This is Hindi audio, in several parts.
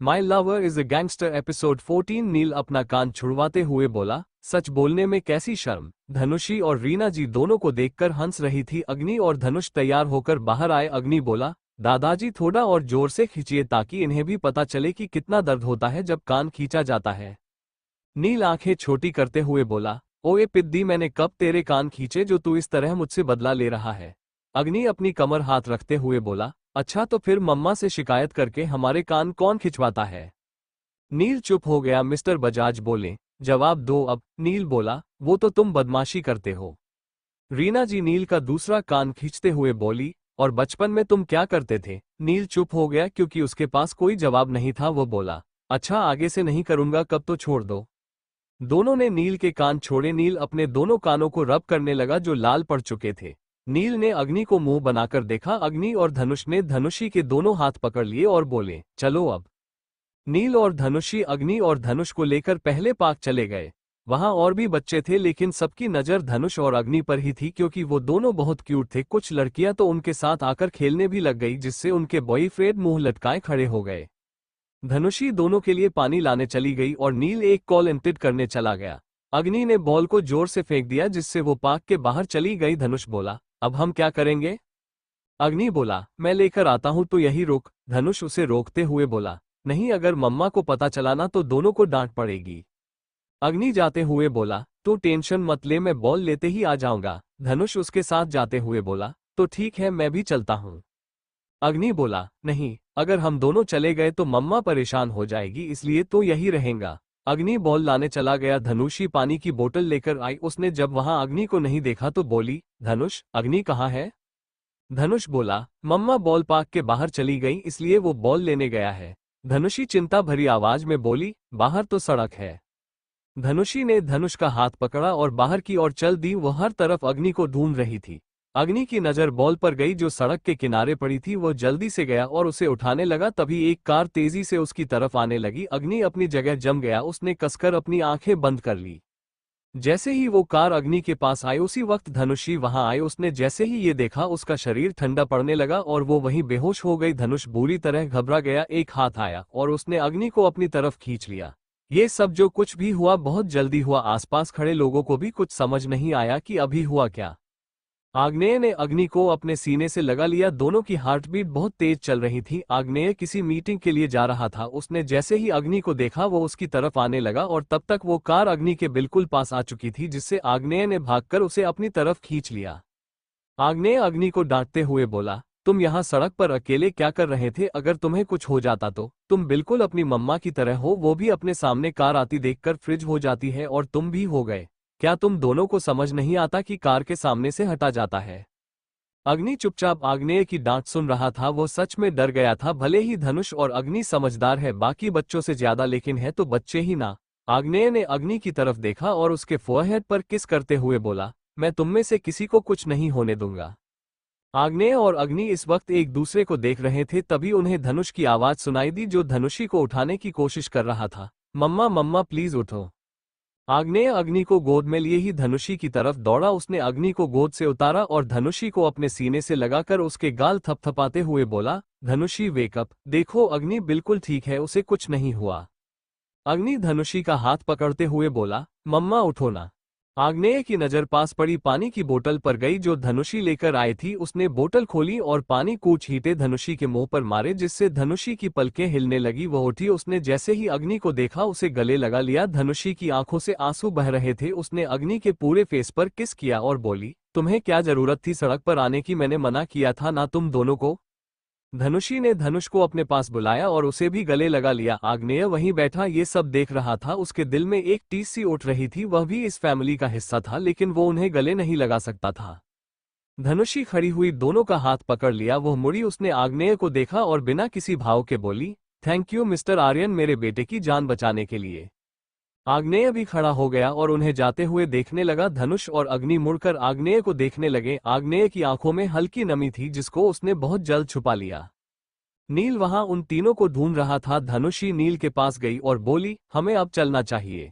My lover is a gangster episode 14। नील अपना कान छुड़वाते हुए बोला, सच बोलने में कैसी शर्म। धनुषी और रीना जी दोनों को देखकर हंस रही थी। अग्नि और धनुष तैयार होकर बाहर आए। अग्नि बोला, दादाजी थोड़ा और जोर से खींचिए ताकि इन्हें भी पता चले कि कितना दर्द होता है जब कान खींचा जाता है। नील आंखें छोटी करते हुए बोला, ओए पिद्दी, मैंने कब तेरे कान खींचे जो तू इस तरह मुझसे बदला ले रहा है। अग्नि अपनी कमर हाथ रखते हुए बोला, अच्छा तो फिर मम्मा से शिकायत करके हमारे कान कौन खिंचवाता है। नील चुप हो गया। मिस्टर बजाज बोले, जवाब दो अब। नील बोला, वो तो तुम बदमाशी करते हो। रीना जी नील का दूसरा कान खींचते हुए बोली, और बचपन में तुम क्या करते थे। नील चुप हो गया क्योंकि उसके पास कोई जवाब नहीं था। वो बोला, अच्छा आगे से नहीं करूंगा, कब तो छोड़ दो। दोनों ने नील के कान छोड़े। नील अपने दोनों कानों को रब करने लगा जो लाल पड़ चुके थे। नील ने अग्नि को मुंह बनाकर देखा। अग्नि और धनुष ने धनुषी के दोनों हाथ पकड़ लिए और बोले, चलो अब। नील और धनुषी अग्नि और धनुष को लेकर पहले पार्क चले गए। वहां और भी बच्चे थे लेकिन सबकी नजर धनुष और अग्नि पर ही थी क्योंकि वो दोनों बहुत क्यूट थे। कुछ लड़कियां तो उनके साथ आकर खेलने भी लग गई जिससे उनके बॉयफ्रेंड मुंह लटकाए खड़े हो गए। धनुषी दोनों के लिए पानी लाने चली गई और नील एक कॉल इंटिट करने चला गया। अग्नि ने बॉल को जोर से फेंक दिया जिससे वो पार्क के बाहर चली गई। धनुष बोला, अब हम क्या करेंगे। अग्नि बोला, मैं लेकर आता हूं, तो यही रुक। धनुष उसे रोकते हुए बोला, नहीं, अगर मम्मा को पता चला ना तो दोनों को डांट पड़ेगी। अग्नि जाते हुए बोला, तो टेंशन मत ले, मैं बॉल लेते ही आ जाऊंगा। धनुष उसके साथ जाते हुए बोला, तो ठीक है, मैं भी चलता हूं। अग्नि बोला, नहीं, अगर हम दोनों चले गए तो मम्मा परेशान हो जाएगी, इसलिए तो यही रहेगा। अग्नि बॉल लाने चला गया। धनुषी पानी की बोतल लेकर आई। उसने जब वहां अग्नि को नहीं देखा तो बोली, धनुष, अग्नि कहाँ है। धनुष बोला, मम्मा बॉल पार्क के बाहर चली गई इसलिए वो बॉल लेने गया है। धनुषी चिंता भरी आवाज में बोली, बाहर तो सड़क है। धनुषी ने धनुष का हाथ पकड़ा और बाहर की ओर चल दी। वह हर तरफ अग्नि को ढूंढ रही थी। अग्नि की नजर बॉल पर गई जो सड़क के किनारे पड़ी थी। वो जल्दी से गया और उसे उठाने लगा। तभी एक कार तेजी से उसकी तरफ आने लगी। अग्नि अपनी जगह जम गया। उसने कसकर अपनी आंखें बंद कर ली। जैसे ही वो कार अग्नि के पास आई उसी वक्त धनुषी वहां आए। उसने जैसे ही ये देखा उसका शरीर ठंडा पड़ने लगा और वो वहीं बेहोश हो गई। धनुष बुरी तरह घबरा गया। एक हाथ आया और उसने अग्नि को अपनी तरफ खींच लिया। ये सब जो कुछ भी हुआ बहुत जल्दी हुआ। आसपास खड़े लोगों को भी कुछ समझ नहीं आया कि अभी हुआ क्या। आग्नेय ने अग्नि को अपने सीने से लगा लिया। दोनों की हार्टबीट बहुत तेज चल रही थी। आग्नेय किसी मीटिंग के लिए जा रहा था। उसने जैसे ही अग्नि को देखा वो उसकी तरफ आने लगा और तब तक वो कार अग्नि के बिल्कुल पास आ चुकी थी जिससे आग्नेय ने भागकर उसे अपनी तरफ खींच लिया। आग्नेय अग्नि को डांटते हुए बोला, तुम यहाँ सड़क पर अकेले क्या कर रहे थे। अगर तुम्हें कुछ हो जाता तो तुम बिल्कुल अपनी मम्मा की तरह हो। वो भी अपने सामने कार आती देखकर फ्रिज हो जाती है और तुम भी हो गए। क्या तुम दोनों को समझ नहीं आता कि कार के सामने से हटा जाता है। अग्नि चुपचाप आग्नेय की डांट सुन रहा था। वो सच में डर गया था। भले ही धनुष और अग्नि समझदार है बाकी बच्चों से ज्यादा, लेकिन है तो बच्चे ही ना। आग्नेय ने अग्नि की तरफ देखा और उसके फोरहेड पर किस करते हुए बोला, मैं तुममें से किसी को कुछ नहीं होने दूंगा। आग्नेय और अग्नि इस वक्त एक दूसरे को देख रहे थे। तभी उन्हें धनुष की आवाज सुनाई दी जो धनुषी को उठाने की कोशिश कर रहा था। मम्मा मम्मा प्लीज उठो। आग्नेय अग्नि को गोद में लिए ही धनुषी की तरफ दौड़ा। उसने अग्नि को गोद से उतारा और धनुषी को अपने सीने से लगाकर उसके गाल थपथपाते हुए बोला, धनुषी वेकअप। देखो अग्नि बिल्कुल ठीक है, उसे कुछ नहीं हुआ। अग्नि धनुषी का हाथ पकड़ते हुए बोला, मम्मा उठो ना। आग्नेय की नजर पास पड़ी पानी की बोतल पर गई जो धनुषी लेकर आई थी। उसने बोतल खोली और पानी कूच छींटे धनुषी के मुंह पर मारे जिससे धनुषी की पलकें हिलने लगी। वह उठी। उसने जैसे ही अग्नि को देखा उसे गले लगा लिया। धनुषी की आंखों से आंसू बह रहे थे। उसने अग्नि के पूरे फेस पर किस किया और बोली, तुम्हें क्या जरूरत थी सड़क पर आने की, मैंने मना किया था ना तुम दोनों को। धनुषी ने धनुष को अपने पास बुलाया और उसे भी गले लगा लिया। आग्नेय वहीं बैठा ये सब देख रहा था। उसके दिल में एक टीस सी उठ रही थी। वह भी इस फैमिली का हिस्सा था लेकिन वो उन्हें गले नहीं लगा सकता था। धनुषी खड़ी हुई दोनों का हाथ पकड़ लिया। वह मुड़ी। उसने आग्नेय को देखा और बिना किसी भाव के बोली, थैंक यू मिस्टर आर्यन, मेरे बेटे की जान बचाने के लिए। आग्नेय भी खड़ा हो गया और उन्हें जाते हुए देखने लगा। धनुष और अग्नि मुड़कर आग्नेय को देखने लगे। आग्नेय की आंखों में हल्की नमी थी जिसको उसने बहुत जल्द छुपा लिया। नील वहां उन तीनों को ढूंढ रहा था। धनुषी नील के पास गई और बोली, हमें अब चलना चाहिए।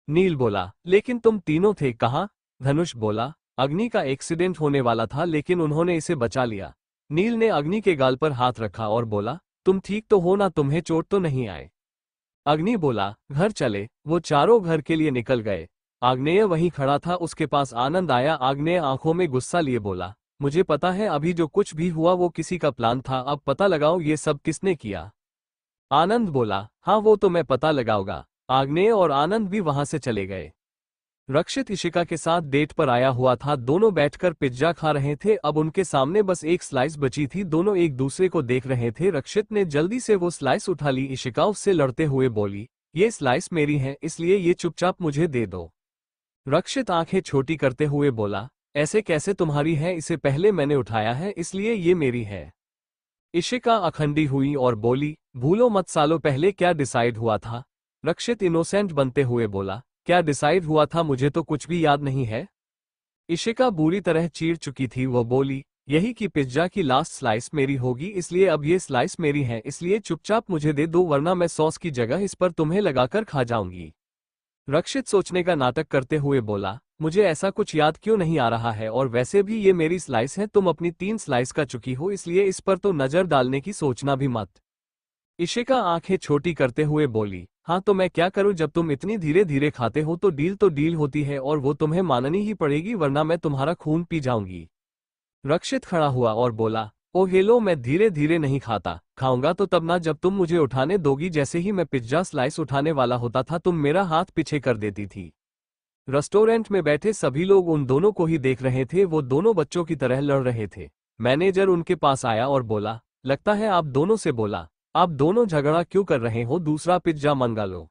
नील बोला, लेकिन तुम तीनों थे कहाँ। धनुष बोला, अग्नि का एक्सीडेंट होने वाला था लेकिन उन्होंने इसे बचा लिया। नील ने अग्नि के गाल पर हाथ रखा और बोला, तुम ठीक तो हो ना, तुम्हें चोट तो नहीं आए? अग्नि बोला, घर चले। वो चारों घर के लिए निकल गए। आग्नेय वहीं खड़ा था, उसके पास आनंद आया। आग्नेय आंखों में गुस्सा लिए बोला, मुझे पता है अभी जो कुछ भी हुआ वो किसी का प्लान था, अब पता लगाओ ये सब किसने किया। आनंद बोला, हाँ वो तो मैं पता लगाऊंगा। आग्नेय और आनंद भी वहां से चले गए। रक्षित इशिका के साथ डेट पर आया हुआ था। दोनों बैठकर पिज्जा खा रहे थे। अब उनके सामने बस एक स्लाइस बची थी। दोनों एक दूसरे को देख रहे थे। रक्षित ने जल्दी से वो स्लाइस उठा ली। इशिका उससे लड़ते हुए बोली, ये स्लाइस मेरी है, इसलिए ये चुपचाप मुझे दे दो। रक्षित आंखें छोटी करते हुए बोला, ऐसे कैसे तुम्हारी है, इसे पहले मैंने उठाया है इसलिए ये मेरी है। इशिका अखंडी हुई और बोली, भूलो मत सालों पहले क्या डिसाइड हुआ था। रक्षित इनोसेंट बनते हुए बोला, क्या डिसाइड हुआ था, मुझे तो कुछ भी याद नहीं है। इशिका बुरी तरह चीर चुकी थी। वो बोली, यही कि पिज्जा की लास्ट स्लाइस मेरी होगी, इसलिए अब ये स्लाइस मेरी है, इसलिए चुपचाप मुझे दे दो वरना मैं सॉस की जगह इस पर तुम्हें लगाकर खा जाऊंगी। रक्षित सोचने का नाटक करते हुए बोला, मुझे ऐसा कुछ याद क्यों नहीं आ रहा है, और वैसे भी ये मेरी स्लाइस है, तुम अपनी 3 स्लाइस का चुकी हो, इसलिए इस पर तो नजर डालने की सोचना भी मत। इशिका आंखें छोटी करते हुए बोली, हाँ तो मैं क्या करूं, जब तुम इतनी धीरे धीरे खाते हो तो डील होती है और वो तुम्हें माननी ही पड़ेगी वरना मैं तुम्हारा खून पी जाऊंगी। रक्षित खड़ा हुआ और बोला, ओ हेलो, मैं धीरे धीरे नहीं खाता, खाऊंगा तो तब ना जब तुम मुझे उठाने दोगी। जैसे ही मैं पिज्जा स्लाइस उठाने वाला होता था तुम मेरा हाथ पीछे कर देती थी। रेस्टोरेंट में बैठे सभी लोग उन दोनों को ही देख रहे थे। वो दोनों बच्चों की तरह लड़ रहे थे। मैनेजर उनके पास आया और बोला, लगता है आप दोनों से बोला, आप दोनों झगड़ा क्यों कर रहे हो, दूसरा पिज्जा मंगा लो।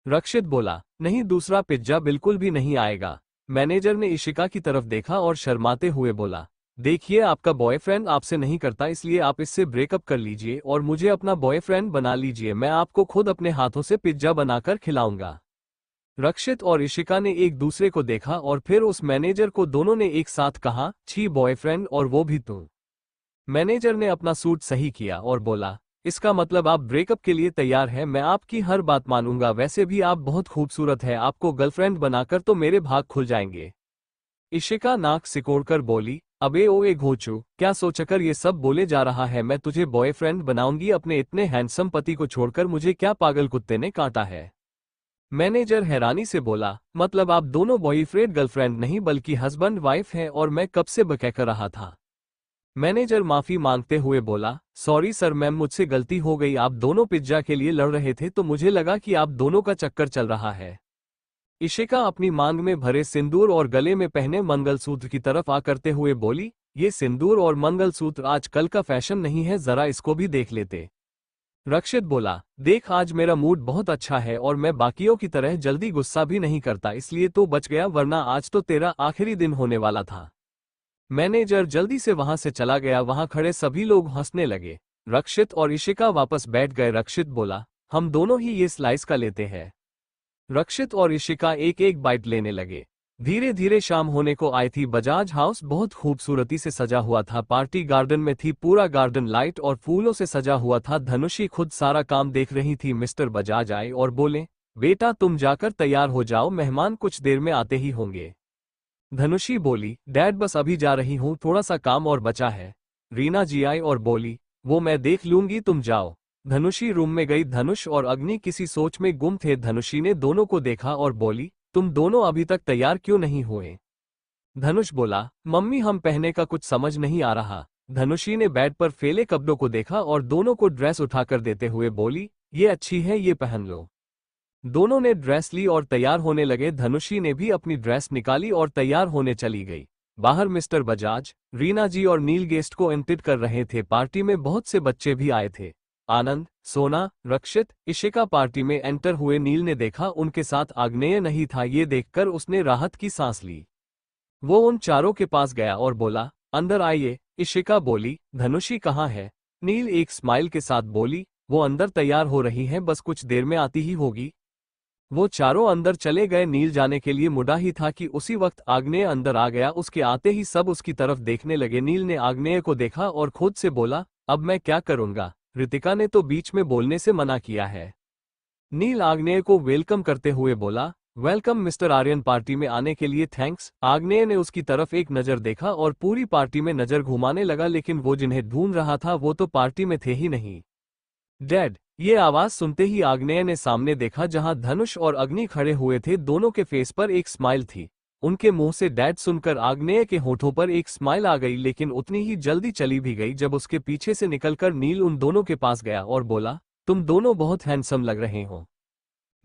रक्षित बोला, नहीं दूसरा पिज्जा बिल्कुल भी नहीं आएगा। मैनेजर ने इशिका की तरफ देखा और शर्माते हुए बोला, देखिए आपका बॉयफ्रेंड आपसे नहीं करता, इसलिए आप इससे ब्रेकअप कर लीजिए और मुझे अपना बॉयफ्रेंड बना लीजिए। मैं आपको खुद अपने हाथों से पिज्जा बनाकर खिलाऊंगा। रक्षित और इशिका ने एक दूसरे को देखा और फिर उस मैनेजर को। दोनों ने एक साथ कहा, छी बॉयफ्रेंड, और वो भी तुम। मैनेजर ने अपना सूट सही किया और बोला, इसका मतलब आप ब्रेकअप के लिए तैयार हैं। मैं आपकी हर बात मानूंगा, वैसे भी आप बहुत खूबसूरत है, आपको गर्लफ्रेंड बनाकर तो मेरे भाग खुल जाएंगे। इशिका नाक सिकोड़कर बोली, अबे ओए घोचू, क्या सोचकर ये सब बोले जा रहा है, मैं तुझे बॉयफ्रेंड बनाऊंगी अपने इतने हैंडसम पति को छोड़कर, मुझे क्या पागल कुत्ते ने काटा है। मैनेजर हैरानी से बोला, मतलब आप दोनों बॉयफ्रेंड गर्लफ्रेंड नहीं बल्कि हस्बैंड वाइफ हैं, और मैं कब से बकैकर रहा था। मैनेजर माफी मांगते हुए बोला, सॉरी सर मैम, मुझसे गलती हो गई। आप दोनों पिज्जा के लिए लड़ रहे थे तो मुझे लगा कि आप दोनों का चक्कर चल रहा है। इशिका अपनी मांग में भरे सिंदूर और गले में पहने मंगलसूत्र की तरफ आ करते हुए बोली, ये सिंदूर और मंगलसूत्र आजकल का फैशन नहीं है, जरा इसको भी देख लेते। रक्षित बोला, देख आज मेरा मूड बहुत अच्छा है और मैं बाकियों की तरह जल्दी गुस्सा भी नहीं करता, इसलिए तो बच गया, वरना आज तो तेरा आखिरी दिन होने वाला था। मैनेजर जल्दी से वहां से चला गया। वहां खड़े सभी लोग हंसने लगे। रक्षित और इशिका वापस बैठ गए। रक्षित बोला, हम दोनों ही ये स्लाइस का लेते हैं। रक्षित और इशिका एक एक बाइट लेने लगे। धीरे धीरे शाम होने को आई थी। बजाज हाउस बहुत खूबसूरती से सजा हुआ था। पार्टी गार्डन में थी, पूरा गार्डन लाइट और फूलों से सजा हुआ था। धनुषी खुद सारा काम देख रही थी। मिस्टर बजाज आए और बोले, बेटा तुम जाकर तैयार हो जाओ, मेहमान कुछ देर में आते ही होंगे। धनुषी बोली, डैड बस अभी जा रही हूँ, थोड़ा सा काम और बचा है। रीना जी आई और बोली, वो मैं देख लूंगी, तुम जाओ। धनुषी रूम में गई। धनुष और अग्नि किसी सोच में गुम थे। धनुषी ने दोनों को देखा और बोली, तुम दोनों अभी तक तैयार क्यों नहीं हुए। धनुष बोला, मम्मी हम पहने का कुछ समझ नहीं आ रहा। धनुषी ने बेड पर फैले कपड़ों को देखा और दोनों को ड्रेस उठाकर देते हुए बोली, ये अच्छी है, ये पहन लो। दोनों ने ड्रेस ली और तैयार होने लगे। धनुषी ने भी अपनी ड्रेस निकाली और तैयार होने चली गई। बाहर मिस्टर बजाज, रीना जी और नील गेस्ट को एंटिट कर रहे थे। पार्टी में बहुत से बच्चे भी आए थे। आनंद, सोना, रक्षित, इशिका पार्टी में एंटर हुए। नील ने देखा उनके साथ आग्नेय नहीं था। ये देखकर उसने राहत की सांस ली। वो उन चारों के पास गया और बोला, अंदर आइए। इशिका बोली, धनुषी कहाँ है। नील एक स्माइल के साथ बोली, वो अंदर तैयार हो रही है, बस कुछ देर में आती ही होगी। वो चारों अंदर चले गए। नील जाने के लिए मुड़ा ही था कि उसी वक्त आग्नेय अंदर आ गया। उसके आते ही सब उसकी तरफ देखने लगे। नील ने आग्नेय को देखा और खुद से बोला, अब मैं क्या करूंगा, रितिका ने तो बीच में बोलने से मना किया है। नील आग्नेय को वेलकम करते हुए बोला, वेलकम मिस्टर आर्यन, पार्टी में आने के लिए थैंक्स। आग्नेय ने उसकी तरफ एक नजर देखा और पूरी पार्टी में नजर घुमाने लगा, लेकिन वो जिन्हें ढूंढ रहा था वो तो पार्टी में थे ही नहीं। डैड। ये आवाज सुनते ही आग्नेय ने सामने देखा जहां धनुष और अग्नि खड़े हुए थे। दोनों के फेस पर एक स्माइल थी। उनके मुंह से डैड सुनकर आग्नेय के होठों पर एक स्माइल आ गई, लेकिन उतनी ही जल्दी चली भी गई जब उसके पीछे से निकलकर नील उन दोनों के पास गया और बोला, तुम दोनों बहुत हैंडसम लग रहे हो।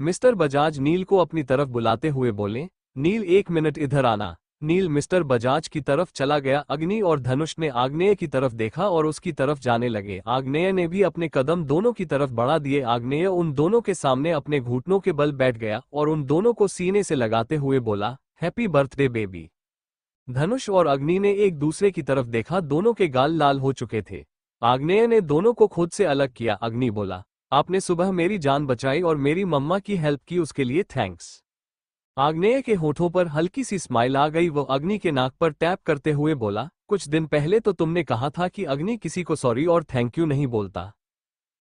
मिस्टर बजाज नील को अपनी तरफ बुलाते हुए बोले, नील 1 मिनट इधर आना। नील मिस्टर बजाज की तरफ चला गया। अग्नि और धनुष ने आग्नेय की तरफ देखा और उसकी तरफ जाने लगे। आग्नेय ने भी अपने कदम दोनों की तरफ बढ़ा दिए। आग्नेय उन दोनों के सामने अपने घुटनों के बल बैठ गया और उन दोनों को सीने से लगाते हुए बोला, हैप्पी बर्थडे बेबी। धनुष और अग्नि ने एक दूसरे की तरफ देखा। दोनों के गाल लाल हो चुके थे। आग्नेय ने दोनों को खुद से अलग किया। अग्नि बोला, आपने सुबह मेरी जान बचाई और मेरी मम्मा की हेल्प की, उसके लिए थैंक्स। आग्नेय के होठों पर हल्की सी स्माइल आ गई। वो अग्नि के नाक पर टैप करते हुए बोला, कुछ दिन पहले तो तुमने कहा था कि अग्नि किसी को सॉरी और थैंक यू नहीं बोलता।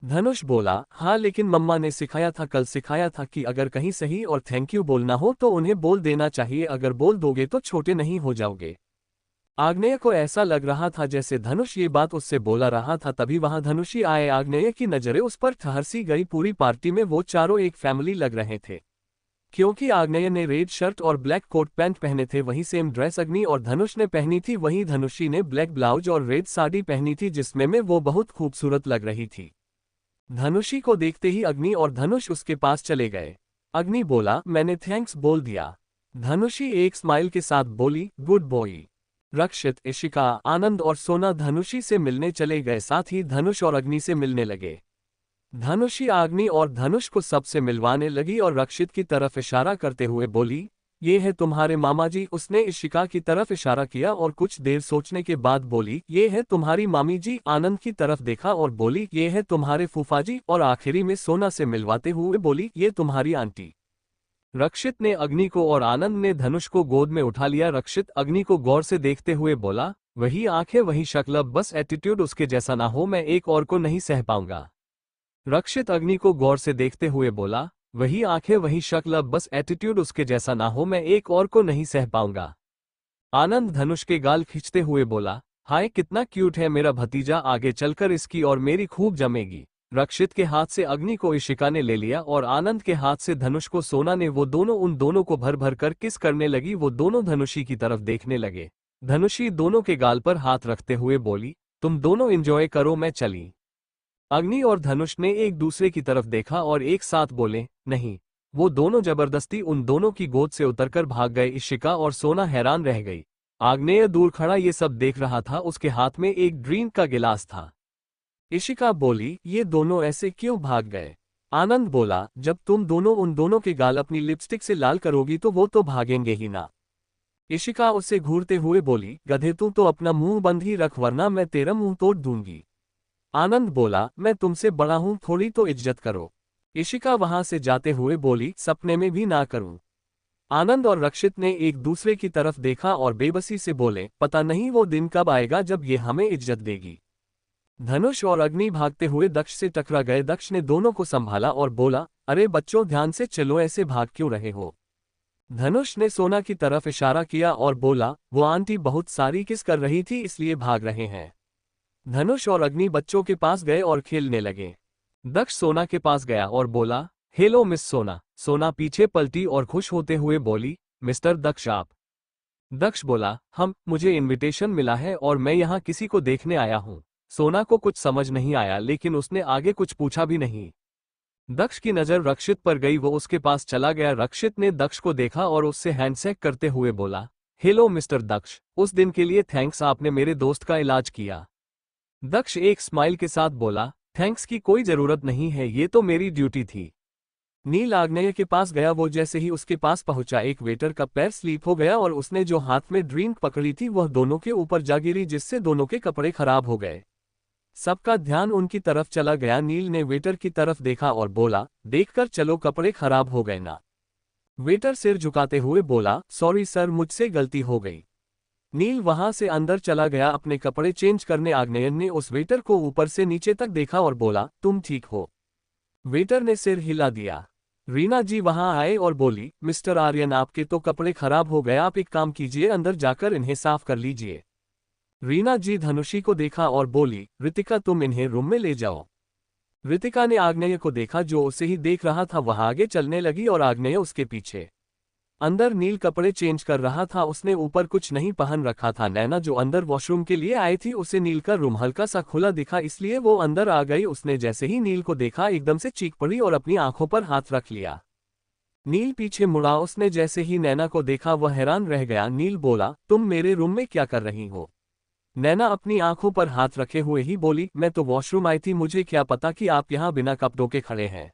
धनुष बोला, हाँ लेकिन मम्मा ने सिखाया था, कल सिखाया था कि अगर कहीं सही और थैंक यू बोलना हो तो उन्हें बोल देना चाहिए, अगर बोल दोगे तो छोटे नहीं हो जाओगे। आग्नेय को ऐसा लग रहा था जैसे धनुष ये बात उससे बोला रहा था। तभी वहां धनुषी आए। आग्नेय की नजरें उस पर ठहरसी गई। पूरी पार्टी में वो चारों एक फैमिली लग रहे थे। क्योंकि आग्नेय ने रेड शर्ट और ब्लैक कोट पैंट पहने थे, वही सेम ड्रेस अग्नि और धनुष ने पहनी थी। वहीं धनुषी ने ब्लैक ब्लाउज और रेड साड़ी पहनी थी, जिसमें में वो बहुत खूबसूरत लग रही थी। धनुषी को देखते ही अग्नि और धनुष उसके पास चले गए। अग्नि बोला, मैंने थैंक्स बोल दिया। धनुषी एक स्माइल के साथ बोली, गुड बॉय। रक्षित, इशिका, आनंद और सोना धनुषी से मिलने चले गए। साथ ही धनुष और अग्नि से मिलने लगे। धनुषी अग्नि और धनुष को सबसे मिलवाने लगी और रक्षित की तरफ इशारा करते हुए बोली, ये है तुम्हारे मामा जी। उसने इशिका की तरफ इशारा किया और कुछ देर सोचने के बाद बोली, ये है तुम्हारी मामी जी। आनंद की तरफ देखा और बोली, ये है तुम्हारे फूफा जी। और आखिरी में सोना से मिलवाते हुए बोली, ये तुम्हारी आंटी। रक्षित ने अग्नि को और आनंद ने धनुष को गोद में उठा लिया। रक्षित अग्नि को गौर से देखते हुए बोला, वही आंखें वही शक्ल, बस एटीट्यूड उसके जैसा ना हो, मैं एक और को नहीं सह पाऊंगा। रक्षित अग्नि को गौर से देखते हुए बोला, वही आंखें वही शक्ल, बस एटीट्यूड उसके जैसा ना हो, मैं एक और को नहीं सह पाऊंगा। आनंद धनुष के गाल खींचते हुए बोला, हाय कितना क्यूट है मेरा भतीजा, आगे चलकर इसकी और मेरी खूब जमेगी। रक्षित के हाथ से अग्नि को इशिका ने ले लिया और आनंद के हाथ से धनुष को सोना ने। वो दोनों उन दोनों को भर भर कर किस करने लगी। वो दोनों धनुषी की तरफ देखने लगे। धनुषी दोनों के गाल पर हाथ रखते हुए बोली, तुम दोनों एंजॉय करो, मैं चली। अग्नि और धनुष ने एक दूसरे की तरफ देखा और एक साथ बोले, नहीं। वो दोनों जबरदस्ती उन दोनों की गोद से उतरकर भाग गए। इशिका और सोना हैरान रह गई। आग्नेय दूर खड़ा ये सब देख रहा था। उसके हाथ में एक ड्रिंक का गिलास था। इशिका बोली, ये दोनों ऐसे क्यों भाग गए? आनंद बोला, जब तुम दोनों उन दोनों के गाल अपनी लिपस्टिक से लाल करोगी तो वो तो भागेंगे ही ना। इशिका उसे घूरते हुए बोली, गधे तू तो अपना मुंह बंद ही रख वरना मैं तेरा मुंह तोड़ दूंगी। आनंद बोला, मैं तुमसे बड़ा हूं, थोड़ी तो इज्जत करो। इशिका वहां से जाते हुए बोली, सपने में भी ना करूं। आनंद और रक्षित ने एक दूसरे की तरफ देखा और बेबसी से बोले, पता नहीं वो दिन कब आएगा जब ये हमें इज्जत देगी। धनुष और अग्नि भागते हुए दक्ष से टकरा गए। दक्ष ने दोनों को संभाला और बोला, अरे बच्चों ध्यान से चलो, ऐसे भाग क्यों रहे हो? धनुष ने सोना की तरफ इशारा किया और बोला, वो आंटी बहुत सारी किस कर रही थी इसलिए भाग रहे हैं। धनुष और अग्नि बच्चों के पास गए और खेलने लगे। दक्ष सोना के पास गया और बोला, हेलो मिस सोना। सोना पीछे पलटी और खुश होते हुए बोली, मिस्टर दक्ष आप? दक्ष बोला, मुझे इनविटेशन मिला है और मैं यहाँ किसी को देखने आया हूँ। सोना को कुछ समझ नहीं आया, लेकिन उसने आगे कुछ पूछा भी नहीं। दक्ष की नजर रक्षित पर गई। वो उसके पास चला गया। रक्षित ने दक्ष को देखा और उससे हैंडशेक करते हुए बोला, हेलो मिस्टर दक्ष, उस दिन के लिए थैंक्स, आपने मेरे दोस्त का इलाज किया। दक्ष एक स्माइल के साथ बोला, थैंक्स की कोई जरूरत नहीं है, ये तो मेरी ड्यूटी थी। नील आग्नेय के पास गया। वो जैसे ही उसके पास पहुंचा, एक वेटर का पैर स्लीप हो गया और उसने जो हाथ में ड्रिंक पकड़ी थी वह दोनों के ऊपर जा गिरी, जिससे दोनों के कपड़े खराब हो गए। सबका ध्यान उनकी तरफ चला गया। नील ने वेटर की तरफ देखा और बोला, देखकर चलो, कपड़े खराब हो गए ना? वेटर सिर झुकाते हुए बोला, सॉरी सर, मुझसे गलती हो गई। नील वहां से अंदर चला गया अपने कपड़े चेंज करने। आग्नेय ने उस वेटर को ऊपर से नीचे तक देखा और बोला, तुम ठीक हो? वेटर ने सिर हिला दिया। रीना जी वहां आए और बोली, मिस्टर आर्यन, आपके तो कपड़े खराब हो गए, आप एक काम कीजिए, अंदर जाकर इन्हें साफ कर लीजिए। रीना जी धनुषी को देखा और बोली, रितिका तुम इन्हें रूम में ले जाओ। रितिका ने आग्नेय को देखा जो उसे ही देख रहा था। वह आगे चलने लगी और आग्नेय उसके पीछे। अंदर नील कपड़े चेंज कर रहा था, उसने ऊपर कुछ नहीं पहन रखा था। नैना जो अंदर वॉशरूम के लिए आई थी उसे नील का रूम हल्का सा खुला दिखा, इसलिए वो अंदर आ गई। उसने जैसे ही नील को देखा एकदम से चीख पड़ी और अपनी आंखों पर हाथ रख लिया। नील पीछे मुड़ा, उसने जैसे ही नैना को देखा वह हैरान रह गया। नील बोला, तुम मेरे रूम में क्या कर रही हो? नैना अपनी आंखों पर हाथ रखे हुए ही बोली, मैं तो वॉशरूम आई थी, मुझे क्या पता कि आप यहाँ बिना कपड़ों के खड़े हैं।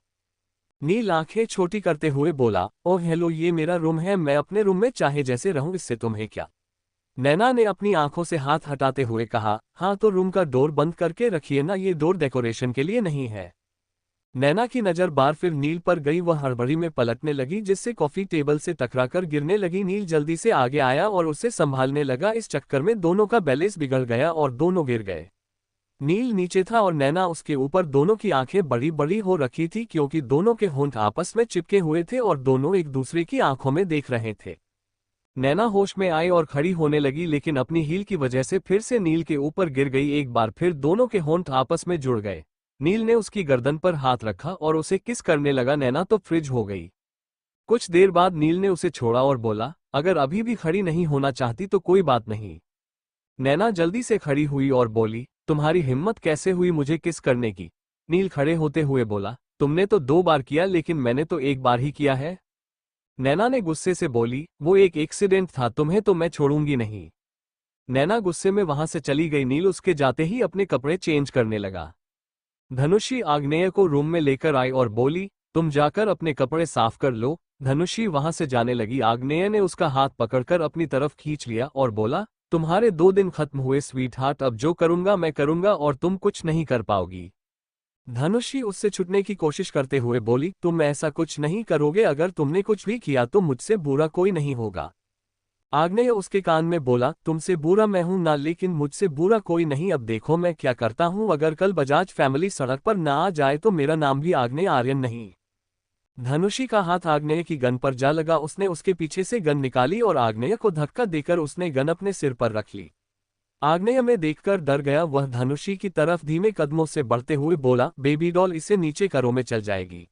नील आंखें छोटी करते हुए बोला, ओह हेलो, ये मेरा रूम है, मैं अपने रूम में चाहे जैसे रहूं, इससे तुम्हें क्या? नैना ने अपनी आंखों से हाथ हटाते हुए कहा, हाँ तो रूम का डोर बंद करके रखिए ना, ये डोर डेकोरेशन के लिए नहीं है। नैना की नजर बार फिर नील पर गई, वह हड़बड़ी में पलटने लगी जिससे कॉफी टेबल से टकराकर गिरने लगी। नील जल्दी से आगे आया और उसे संभालने लगा, इस चक्कर में दोनों का बैलेंस बिगड़ गया और दोनों गिर गए। नील नीचे था और नैना उसके ऊपर। दोनों की आंखें बड़ी बड़ी हो रखी थी क्योंकि दोनों के होंठ आपस में चिपके हुए थे और दोनों एक दूसरे की आंखों में देख रहे थे। नैना होश में आई और खड़ी होने लगी, लेकिन अपनी हील की वजह से फिर से नील के ऊपर गिर गई। एक बार फिर दोनों के होंठ आपस में जुड़ गए। नील ने उसकी गर्दन पर हाथ रखा और उसे किस करने लगा। नैना तो फ्रिज हो गई। कुछ देर बाद नील ने उसे छोड़ा और बोला, अगर अभी भी खड़ी नहीं होना चाहती तो कोई बात नहीं। नैना जल्दी से खड़ी हुई और बोली, तुम्हारी हिम्मत कैसे हुई मुझे किस करने की? नील खड़े होते हुए बोला, तुमने तो 2 बार किया लेकिन मैंने तो 1 बार ही किया है। नैना ने गुस्से से बोली, वो एक एक्सीडेंट था, तुम्हें तो मैं छोड़ूंगी नहीं। नैना गुस्से में वहां से चली गई। नील उसके जाते ही अपने कपड़े चेंज करने लगा। धनुषी आग्नेय को रूम में लेकर आई और बोली, तुम जाकर अपने कपड़े साफ कर लो। धनुषी वहां से जाने लगी। आग्नेय ने उसका हाथ पकड़कर अपनी तरफ खींच लिया और बोला, तुम्हारे 2 दिन खत्म हुए स्वीट हार्ट, अब जो करूंगा मैं करूंगा और तुम कुछ नहीं कर पाओगी। धनुषी उससे छुटने की कोशिश करते हुए बोली, तुम ऐसा कुछ नहीं करोगे, अगर तुमने कुछ भी किया तो मुझसे बुरा कोई नहीं होगा। आग्नेय उसके कान में बोला, तुमसे बुरा मैं हूं ना, लेकिन मुझसे बुरा कोई नहीं। अब देखो मैं क्या करता हूं, अगर कल बजाज फैमिली सड़क पर ना आ जाए तो मेरा नाम भी आग्नेय आर्यन नहीं। धनुषी का हाथ आग्नेय की गन पर जा लगा। उसने उसके पीछे से गन निकाली और आग्नेय को धक्का देकर उसने गन अपने सिर पर रख ली। आग्नेय में देखकर डर गया। वह धनुषी की तरफ धीमे कदमों से बढ़ते हुए बोला, बेबी डॉल, इसे नीचे करो, में चल जाएगी।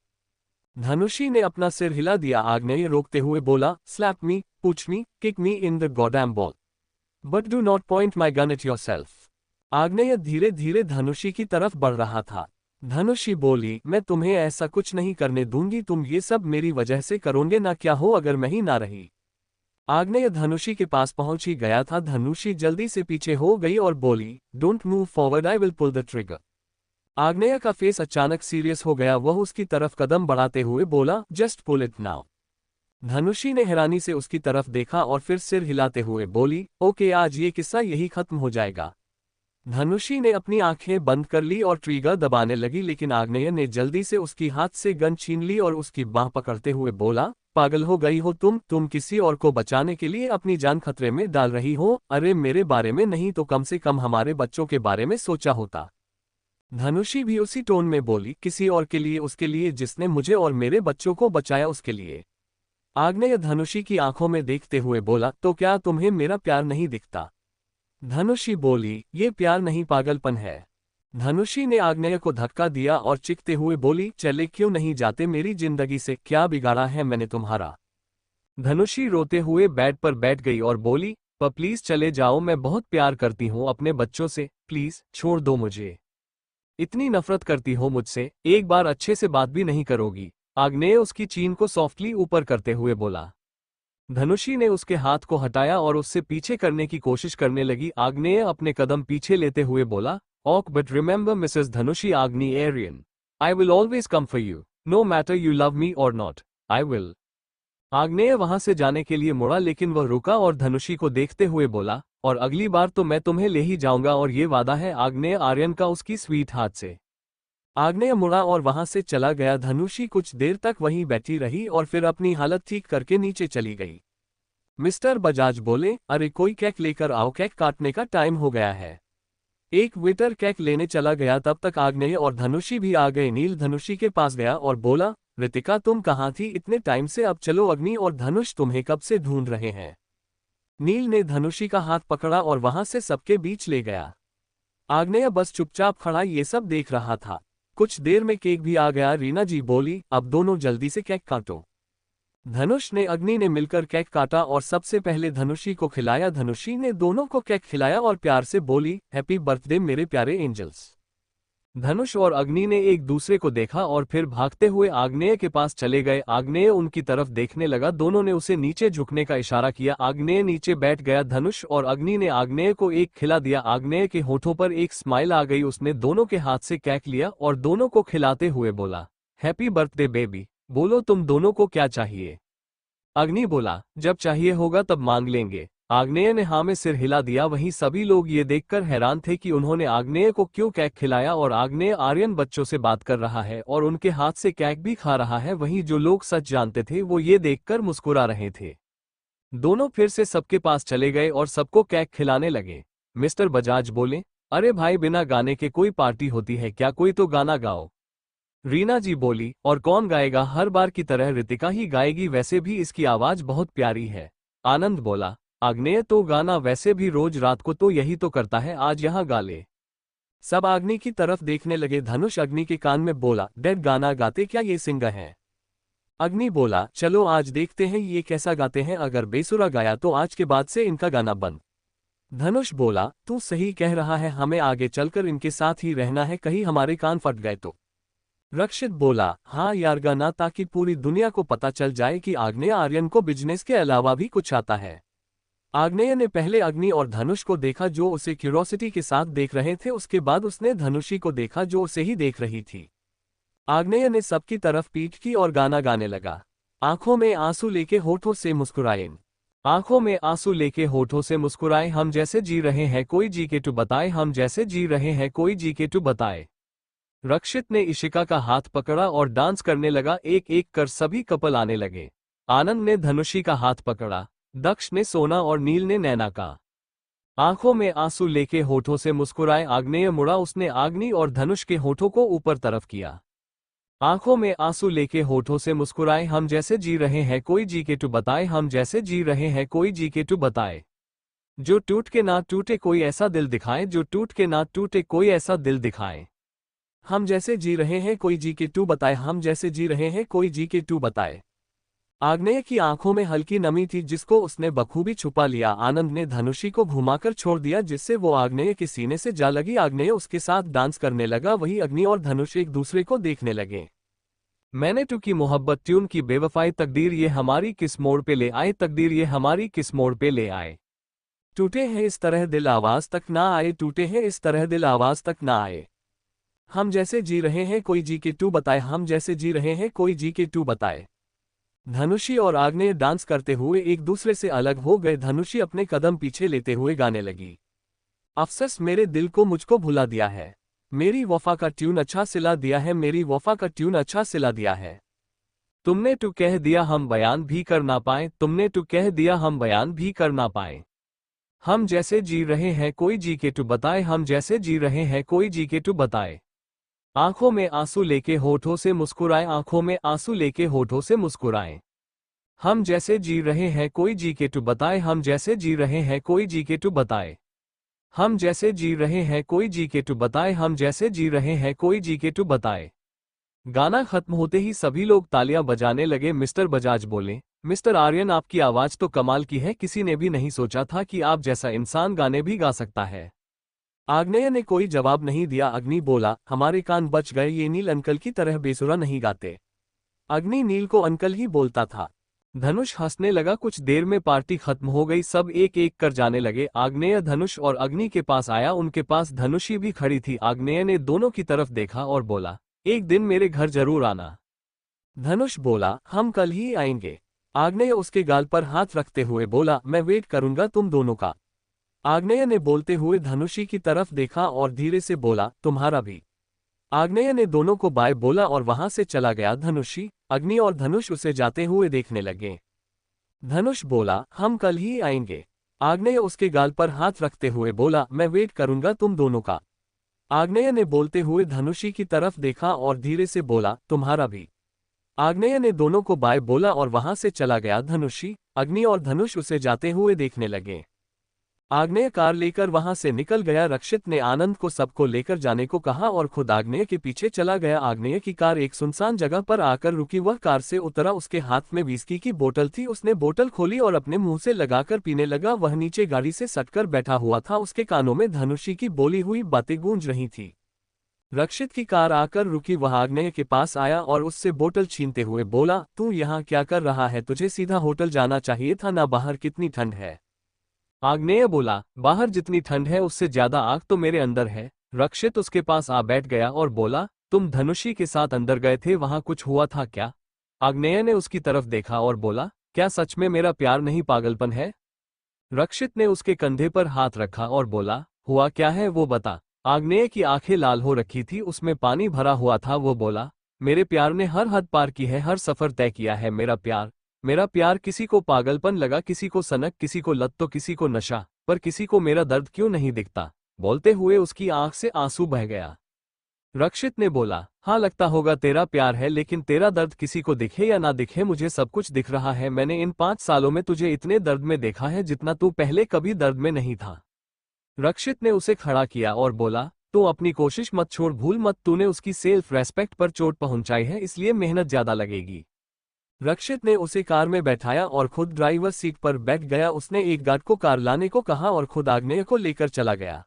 धनुषी ने अपना सिर हिला दिया। आग्नेय रोकते हुए बोला, slap me, punch me, kick me in the goddamn ball, but do not point my gun at yourself. Agneya धीरे धीरे धनुषी की तरफ बढ़ रहा था। धनुषी बोली, मैं तुम्हें ऐसा कुछ नहीं करने दूंगी, तुम ये सब मेरी वजह से करोगे ना, क्या हो अगर मैं ही ना रही। आग्नेय धनुषी के पास पहुंच ही गया था। धनुषी जल्दी से पीछे हो गई और बोली, don't move forward, I will pull the trigger. Agneya का फेस अचानक सीरियस हो गया। वह उसकी तरफ कदम बढ़ाते हुए बोला, जस्ट पुल इट नाउ। धनुषी ने हैरानी से उसकी तरफ देखा और फिर सिर हिलाते हुए बोली, ओके, आज ये किस्सा यही खत्म हो जाएगा। धनुषी ने अपनी आंखें बंद कर ली और ट्रिगर दबाने लगी, लेकिन आग्नेय ने जल्दी से उसकी हाथ से गन छीन ली और उसकी बांह पकड़ते हुए बोला, पागल हो गई हो तुम किसी और को बचाने के लिए अपनी जान खतरे में डाल रही हो। अरे मेरे बारे में नहीं तो कम से कम हमारे बच्चों के बारे में सोचा होता। धनुषी भी उसी टोन में बोली, किसी और के लिए? उसके लिए जिसने मुझे और मेरे बच्चों को बचाया, उसके लिए। आग्नेय धनुषी की आंखों में देखते हुए बोला, तो क्या तुम्हें मेरा प्यार नहीं दिखता? धनुषी बोली, ये प्यार नहीं पागलपन है। धनुषी ने आग्नेय को धक्का दिया और चीखते हुए बोली, चले क्यों नहीं जाते मेरी जिंदगी से, क्या बिगाड़ा है मैंने तुम्हारा? धनुषी रोते हुए बेड पर बैठ गई और बोली, प्लीज चले जाओ, मैं बहुत प्यार करती हूँ अपने बच्चों से, प्लीज छोड़ दो मुझे। इतनी नफरत करती हो मुझसे, एक बार अच्छे से बात भी नहीं करोगी? आग्नेय उसकी चीन को सॉफ्टली ऊपर करते हुए बोला। धनुषी ने उसके हाथ को हटाया और उससे पीछे करने की कोशिश करने लगी। आग्नेय अपने कदम पीछे लेते हुए बोला, ok but remember Mrs Dhanushi Agneyarian, I will always come for you, no matter you love me or not, I will. आग्नेय वहां से जाने के लिए मुड़ा, लेकिन वह रुका और धनुषी को देखते हुए बोला, और अगली बार तो मैं तुम्हें ले ही जाऊंगा, और ये वादा है आग्नेय आर्यन का उसकी स्वीट हार्ट से। आग्नेय मुड़ा और वहां से चला गया। धनुषी कुछ देर तक वहीं बैठी रही और फिर अपनी हालत ठीक करके नीचे चली गई। मिस्टर बजाज बोले, अरे कोई केक लेकर आओ, केक काटने का टाइम हो गया है। एक वेटर केक लेने चला गया, तब तक आग्नेय और धनुषी भी आ गए। नील धनुषी के पास गया और बोला, रितिका तुम कहाँ थी इतने टाइम से? अब चलो, अग्नि और धनुष तुम्हें कब से ढूंढ रहे हैं। नील ने धनुषी का हाथ पकड़ा और वहां से सबके बीच ले गया। आग्नेय बस चुपचाप खड़ा ये सब देख रहा था। कुछ देर में केक भी आ गया। रीना जी बोली, अब दोनों जल्दी से केक काटो। धनुष ने अग्नि ने मिलकर केक काटा और सबसे पहले धनुषी को खिलाया। धनुषी ने दोनों को केक खिलाया और प्यार से बोली, हैप्पी बर्थडे मेरे प्यारे एंजल्स। धनुष और अग्नि ने एक दूसरे को देखा और फिर भागते हुए आग्नेय के पास चले गए। आग्नेय उनकी तरफ देखने लगा। दोनों ने उसे नीचे झुकने का इशारा किया। आग्नेय नीचे बैठ गया। धनुष और अग्नि ने आग्नेय को एक खिला दिया। आग्नेय के होठों पर एक स्माइल आ गई। उसने दोनों के हाथ से केक लिया और दोनों को खिलाते हुए बोला, हैप्पी बर्थडे बेबी। बोलो तुम दोनों को क्या चाहिए? अग्नि बोला, जब चाहिए होगा तब मांग लेंगे। आग्नेय ने हाँ में सिर हिला दिया। वहीं सभी लोग ये देखकर हैरान थे कि उन्होंने आग्नेय को क्यों केक खिलाया और आग्नेय आर्यन बच्चों से बात कर रहा है और उनके हाथ से केक भी खा रहा है। वहीं जो लोग सच जानते थे वो ये देखकर मुस्कुरा रहे थे। दोनों फिर से सबके पास चले गए और सबको केक खिलाने लगे। मिस्टर बजाज बोले, अरे भाई बिना गाने के कोई पार्टी होती है क्या? कोई तो गाना गाओ। रीना जी बोली, और कौन गाएगा? हर बार की तरह रितिका ही गाएगी, वैसे भी इसकी आवाज बहुत प्यारी है। आनंद बोला, आग्नेय तो गाना वैसे भी रोज रात को तो यही तो करता है, आज यहाँ गा ले। सब अग्नि की तरफ देखने लगे। धनुष अग्नि के कान में बोला, डैड गाना गाते क्या? ये सिंगर हैं। अग्नि बोला, चलो आज देखते हैं ये कैसा गाते हैं। अगर बेसुरा गाया तो आज के बाद से इनका गाना बंद। धनुष बोला, तू सही कह रहा है, हमें आगे चलकर इनके साथ ही रहना है, कहीं हमारे कान फट गए तो। रक्षित बोला, हाँ यार गाना, ताकि पूरी दुनिया को पता चल जाए कि आग्नेय आर्यन को बिजनेस के अलावा भी कुछ आता है। आग्नेय ने पहले अग्नि और धनुष को देखा जो उसे क्यूरोसिटी के साथ देख रहे थे। उसके बाद उसने धनुषी को देखा जो उसे ही देख रही थी। आग्नेय ने सबकी तरफ पीठ की और गाना गाने लगा। आंखों में आंसू लेके होठों से मुस्कुराए। आंखों में आंसू लेके होठों से मुस्कुराए। हम जैसे जी रहे हैं कोई जी के टू बताए। हम जैसे जी रहे हैं कोई जी के टू बताए। रक्षित ने इशिका का हाथ पकड़ा और डांस करने लगा। एक एक कर सभी कपल आने लगे। आनंद ने धनुषी का हाथ पकड़ा। दक्ष ने सोना और नील ने नैना का। आंखों में आंसू लेके होठों से मुस्कुराए। आग्नेय मुड़ा। उसने अग्नि और धनुष के होठों को ऊपर तरफ किया। आंखों में आंसू लेके होठों से मुस्कुराए। हम जैसे जी रहे हैं कोई जी के टू बताए। हम जैसे जी रहे हैं कोई जी के टू बताए। जो टूट के ना टूटे कोई ऐसा दिल दिखाए। जो टूट के ना टूटे कोई ऐसा दिल दिखाए। हम जैसे जी रहे हैं कोई जी के टू बताए। हम जैसे जी रहे हैं कोई जी के टू बताए। आग्नेय की आंखों में हल्की नमी थी जिसको उसने बखूबी छुपा लिया। आनंद ने धनुषी को घुमाकर छोड़ दिया जिससे वो आग्नेय के सीने से जा लगी। आग्नेय उसके साथ डांस करने लगा। वहीं अग्नि और धनुष एक दूसरे को देखने लगे। मैंने टू की मोहब्बत ट्यून की बेवफाई। तकदीर ये हमारी किस मोड़ पे ले आए। तकदीर ये हमारी किस मोड़ पे ले आए। टूटे हैं इस तरह दिल आवाज तक ना आए। टूटे हैं इस तरह दिल आवाज तक ना आए। हम जैसे जी रहे हैं कोई जी के टू बताए। हम जैसे जी रहे हैं कोई जी के टू बताए। धनुषी और आग्नेय डांस करते हुए एक दूसरे से अलग हो गए। धनुषी अपने कदम पीछे लेते हुए गाने लगी। अफसोस मेरे दिल को मुझको भुला दिया है। मेरी वफा का ट्यून अच्छा सिला दिया है। मेरी वफा का ट्यून अच्छा सिला दिया है। तुमने टू कह दिया हम बयान भी कर ना पाए। तुमने टू कह दिया हम बयान भी कर ना पाए। हम जैसे जी रहे हैं कोई जी के टू बताए। हम जैसे जी रहे हैं कोई जी के टू बताए। आंखों में आंसू लेके होठों से मुस्कुराए। आंखों में आंसू लेके होठों से मुस्कुराए। हम जैसे जी रहे हैं कोई जी के टू बताए। हम जैसे जी रहे हैं कोई जी के टू बताए। हम जैसे जी रहे हैं कोई जी के टू बताए। हम जैसे जी रहे हैं कोई जी के टू बताए। गाना खत्म होते ही सभी लोग तालियां बजाने लगे। मिस्टर बजाज बोले, मिस्टर आर्यन आपकी आवाज तो कमाल की है। किसी ने भी नहीं सोचा था कि आप जैसा इंसान गाने भी गा सकता है। आग्नेय ने कोई जवाब नहीं दिया। अग्नि बोला, हमारे कान बच गए। ये नील अंकल की तरह बेसुरा नहीं गाते। अग्नि नील को अंकल ही बोलता था। धनुष हंसने लगा। कुछ देर में पार्टी खत्म हो गई। सब एक एक कर जाने लगे। आग्नेय धनुष और अग्नि के पास आया। उनके पास धनुषी भी खड़ी थी। आग्नेय ने दोनों की तरफ देखा और बोला, एक दिन मेरे घर जरूर आना। धनुष बोला, हम कल ही आएंगे। आग्नेय उसके गाल पर हाथ रखते हुए बोला, मैं वेट करूंगा तुम दोनों का। आग्नेय ने बोलते हुए धनुषी की तरफ देखा और धीरे से बोला, तुम्हारा भी। आग्नेय ने दोनों को बाय बोला और वहां से चला गया। धनुषी, अग्नि और धनुष उसे जाते हुए देखने लगे। धनुष बोला, हम कल ही आएंगे। आग्नेय उसके गाल पर हाथ रखते हुए बोला, मैं वेट करूंगा तुम दोनों का। आग्नेय ने बोलते हुए धनुषी की तरफ देखा और धीरे से बोला, तुम्हारा भी। आग्नेय ने दोनों को बाय बोला और वहां से चला गया। धनुषी, अग्नि और धनुष उसे जाते हुए देखने लगे। आग्नेय कार लेकर वहां से निकल गया। रक्षित ने आनंद को सबको लेकर जाने को कहा और खुद आग्नेय के पीछे चला गया। आग्नेय की कार एक सुनसान जगह पर आकर रुकी। वह कार से उतरा, उसके हाथ में विस्की की बोतल थी। उसने बोतल खोली और अपने मुंह से लगाकर पीने लगा। वह नीचे गाड़ी से सटकर बैठा हुआ था। उसके कानों में धनुषी की बोली हुई बातें गूंज रही थी। रक्षित की कार आकर रुकी। वह आग्नेय के पास आया और उससे बोतल छीनते हुए बोला, तू यहाँ क्या कर रहा है? तुझे सीधा होटल जाना चाहिए था ना। बाहर कितनी ठंड है। आग्नेय बोला, बाहर जितनी ठंड है उससे ज्यादा आग तो मेरे अंदर है। रक्षित उसके पास आ बैठ गया और बोला, तुम धनुषी के साथ अंदर गए थे, वहां कुछ हुआ था क्या? आग्नेय ने उसकी तरफ देखा और बोला, क्या सच में मेरा प्यार नहीं पागलपन है? रक्षित ने उसके कंधे पर हाथ रखा और बोला, हुआ क्या है वो बता। आग्नेय की आंखें लाल हो रखी थी, उसमें पानी भरा हुआ था। वो बोला, मेरे प्यार ने हर हद पार की है, हर सफर तय किया है। मेरा प्यार किसी को पागलपन लगा, किसी को सनक, किसी को लत तो किसी को नशा, पर किसी को मेरा दर्द क्यों नहीं दिखता? बोलते हुए उसकी आंख से आंसू बह गया। रक्षित ने बोला, हाँ लगता होगा तेरा प्यार है, लेकिन तेरा दर्द किसी को दिखे या ना दिखे, मुझे सब कुछ दिख रहा है। मैंने इन 5 सालों में तुझे इतने दर्द में देखा है जितना तू पहले कभी दर्द में नहीं था। रक्षित ने उसे खड़ा किया और बोला, तू अपनी कोशिश मत छोड़, भूल मत, तूने उसकी सेल्फ रेस्पेक्ट पर चोट पहुंचाई है, इसलिए मेहनत ज्यादा लगेगी। रक्षित ने उसे कार में बैठाया और खुद ड्राइवर सीट पर बैठ गया। उसने एक गार्ड को कार लाने को कहा और खुद आग्नेय को लेकर चला गया।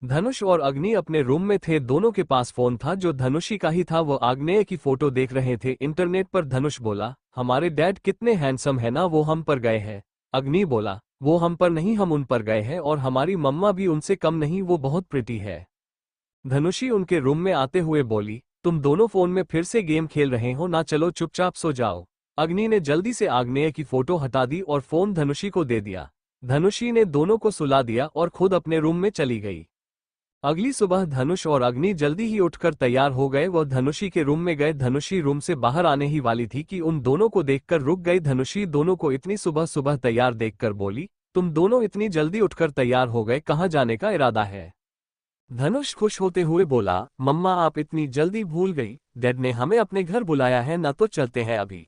धनुष और अग्नि अपने रूम में थे। दोनों के पास फोन था जो धनुषी का ही था। वो आग्नेय की फोटो देख रहे थे इंटरनेट पर। धनुष बोला, हमारे डैड कितने हैंडसम है ना, वो हम पर गए हैं। अग्नि बोला, वो हम पर नहीं, हम उन पर गए हैं, और हमारी मम्मा भी उनसे कम नहीं, वो बहुत प्रिटी है। धनुषी उनके रूम में आते हुए बोली, तुम दोनों फोन में फिर से गेम खेल रहे हो ना, चलो चुपचाप सो जाओ। अग्नि ने जल्दी से आग्नेय की फोटो हटा दी और फोन धनुषी को दे दिया। धनुषी ने दोनों को सुला दिया और खुद अपने रूम में चली गई। अगली सुबह धनुष और अग्नि जल्दी ही उठकर तैयार हो गए। वह धनुषी के रूम में गए। धनुषी रूम से बाहर आने ही वाली थी कि उन दोनों को देखकर रुक गई। धनुषी दोनों को इतनी सुबह सुबह तैयार देखकर बोली, तुम दोनों इतनी जल्दी उठकर तैयार हो गए, कहाँ जाने का इरादा है? धनुष खुश होते हुए बोला, मम्मा आप इतनी जल्दी भूल गई, डैड ने हमें अपने घर बुलाया है ना, तो चलते हैं अभी।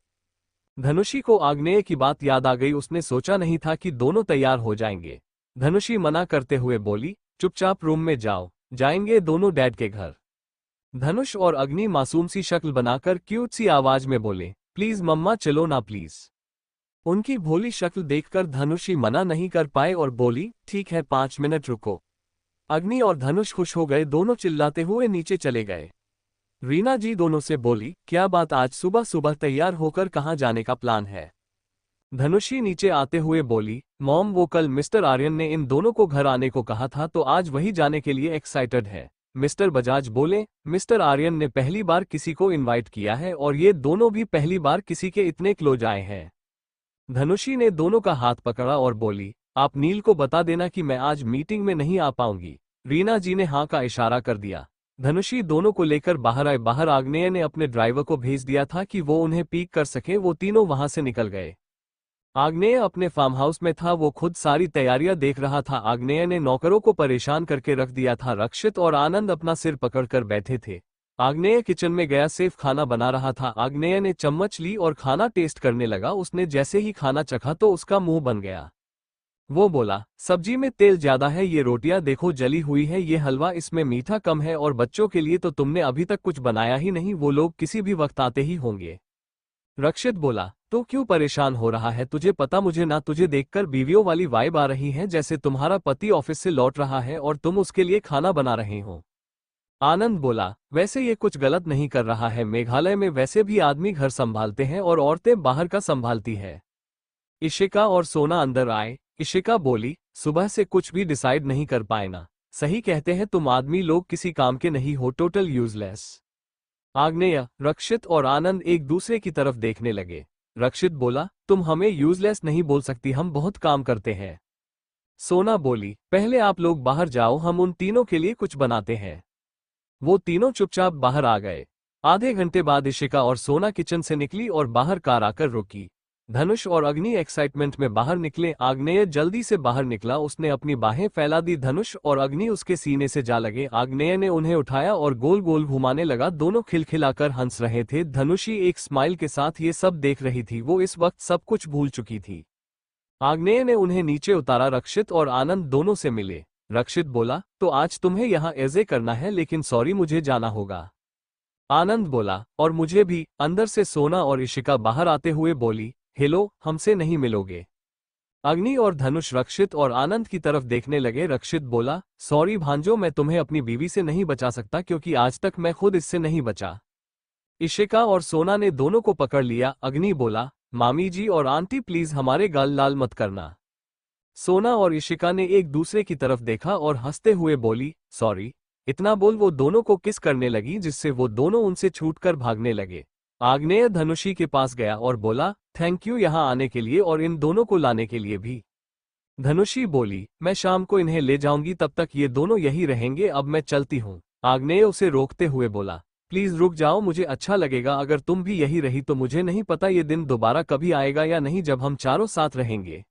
धनुषी को आग्नेय की बात याद आ गई। उसने सोचा नहीं था कि दोनों तैयार हो जाएंगे। धनुषी मना करते हुए बोली, चुपचाप रूम में जाओ, जाएंगे दोनों डैड के घर। धनुष और अग्नि मासूम सी शक्ल बनाकर क्यूट सी आवाज में बोले, प्लीज मम्मा चलो ना प्लीज। उनकी भोली शक्ल देखकर धनुषी मना नहीं कर पाए और बोली, ठीक है 5 मिनट रुको। अग्नि और धनुष खुश हो गए। दोनों चिल्लाते हुए नीचे चले गए। रीना जी दोनों से बोली, क्या बात, आज सुबह सुबह तैयार होकर कहाँ जाने का प्लान है? धनुषी नीचे आते हुए बोली, मॉम वो कल मिस्टर आर्यन ने इन दोनों को घर आने को कहा था, तो आज वही जाने के लिए एक्साइटेड है। मिस्टर बजाज बोले, मिस्टर आर्यन ने पहली बार किसी को इनवाइट किया है और ये दोनों भी पहली बार किसी के इतने क्लोज आए हैं। धनुषी ने दोनों का हाथ पकड़ा और बोली, आप नील को बता देना कि मैं आज मीटिंग में नहीं आ पाऊंगी। रीना जी ने हाँ का इशारा कर दिया। धनुषी दोनों को लेकर बाहर आए। बाहर आग्नेय ने अपने ड्राइवर को भेज दिया था कि वो उन्हें पिक कर सके। वो तीनों वहां से निकल गए। आग्नेय अपने फार्म हाउस में था। वो खुद सारी तैयारियां देख रहा था। आग्नेय ने नौकरों को परेशान करके रख दिया था। रक्षित और आनंद अपना सिर पकड़कर बैठे थे। आग्नेय किचन में गया, सेफ खाना बना रहा था। आग्नेय ने चम्मच ली और खाना टेस्ट करने लगा। उसने जैसे ही खाना चखा तो उसका मुंह बन गया। वो बोला, सब्जी में तेल ज्यादा है, ये रोटियां देखो जली हुई है, ये हलवा इसमें मीठा कम है, और बच्चों के लिए तो तुमने अभी तक कुछ बनाया ही नहीं, वो लोग किसी भी वक्त आते ही होंगे। रक्षित बोला, तो क्यों परेशान हो रहा है? तुझे पता मुझे ना तुझे देखकर बीवियों वाली वाइब आ रही है, जैसे तुम्हारा पति ऑफिस से लौट रहा है और तुम उसके लिए खाना बना रहे हो। आनंद बोला, वैसे ये कुछ गलत नहीं कर रहा है, मेघालय में वैसे भी आदमी घर संभालते हैं और औरतें बाहर का संभालती है। इशिका और सोना अंदर आए। इशिका बोली, सुबह से कुछ भी डिसाइड नहीं कर पाए ना। सही कहते हैं तुम आदमी लोग किसी काम के नहीं हो, टोटल यूजलेस। आग्नेय, रक्षित और आनंद एक दूसरे की तरफ देखने लगे। रक्षित बोला, तुम हमें यूजलेस नहीं बोल सकती, हम बहुत काम करते हैं। सोना बोली, पहले आप लोग बाहर जाओ, हम उन तीनों के लिए कुछ बनाते हैं। वो तीनों चुपचाप बाहर आ गए। आधे घंटे बाद इशिका और सोना किचन से निकली और बाहर कार आकर रुकी। धनुष और अग्नि एक्साइटमेंट में बाहर निकले। आग्नेय जल्दी से बाहर निकला। उसने अपनी बाहें फैला दी। धनुष और अग्नि उसके सीने से जा लगे। आग्नेय ने उन्हें उठाया और गोल गोल घुमाने लगा। दोनों खिलखिलाकर हंस रहे थे। धनुषी एक स्माइल के साथ ये सब देख रही थी। वो इस वक्त सब कुछ भूल चुकी थी। आग्नेय ने उन्हें नीचे उतारा। रक्षित और आनंद दोनों से मिले। रक्षित बोला, तो आज तुम्हें यहाँ एजे करना है, लेकिन सॉरी मुझे जाना होगा। आनंद बोला, और मुझे भी। अंदर से सोना और इशिका बाहर आते हुए बोली, हेलो, हमसे नहीं मिलोगे? अग्नि और धनुष रक्षित और आनंद की तरफ देखने लगे। रक्षित बोला, सॉरी भांजो, मैं तुम्हें अपनी बीवी से नहीं बचा सकता क्योंकि आज तक मैं खुद इससे नहीं बचा। इशिका और सोना ने दोनों को पकड़ लिया। अग्नि बोला, मामी जी और आंटी प्लीज हमारे गाल लाल मत करना। सोना और इशिका ने एक दूसरे की तरफ देखा और हंसते हुए बोली, सॉरी। इतना बोल वो दोनों को किस करने लगी, जिससे वो दोनों उनसे छूटकर भागने लगे। आग्नेय धनुषी के पास गया और बोला, थैंक यू यहाँ आने के लिए और इन दोनों को लाने के लिए भी। धनुषी बोली, मैं शाम को इन्हें ले जाऊंगी, तब तक ये दोनों यही रहेंगे, अब मैं चलती हूँ। आग्नेय उसे रोकते हुए बोला, प्लीज रुक जाओ, मुझे अच्छा लगेगा अगर तुम भी यही रही तो। मुझे नहीं पता ये दिन दोबारा कभी आएगा या नहीं जब हम चारों साथ रहेंगे।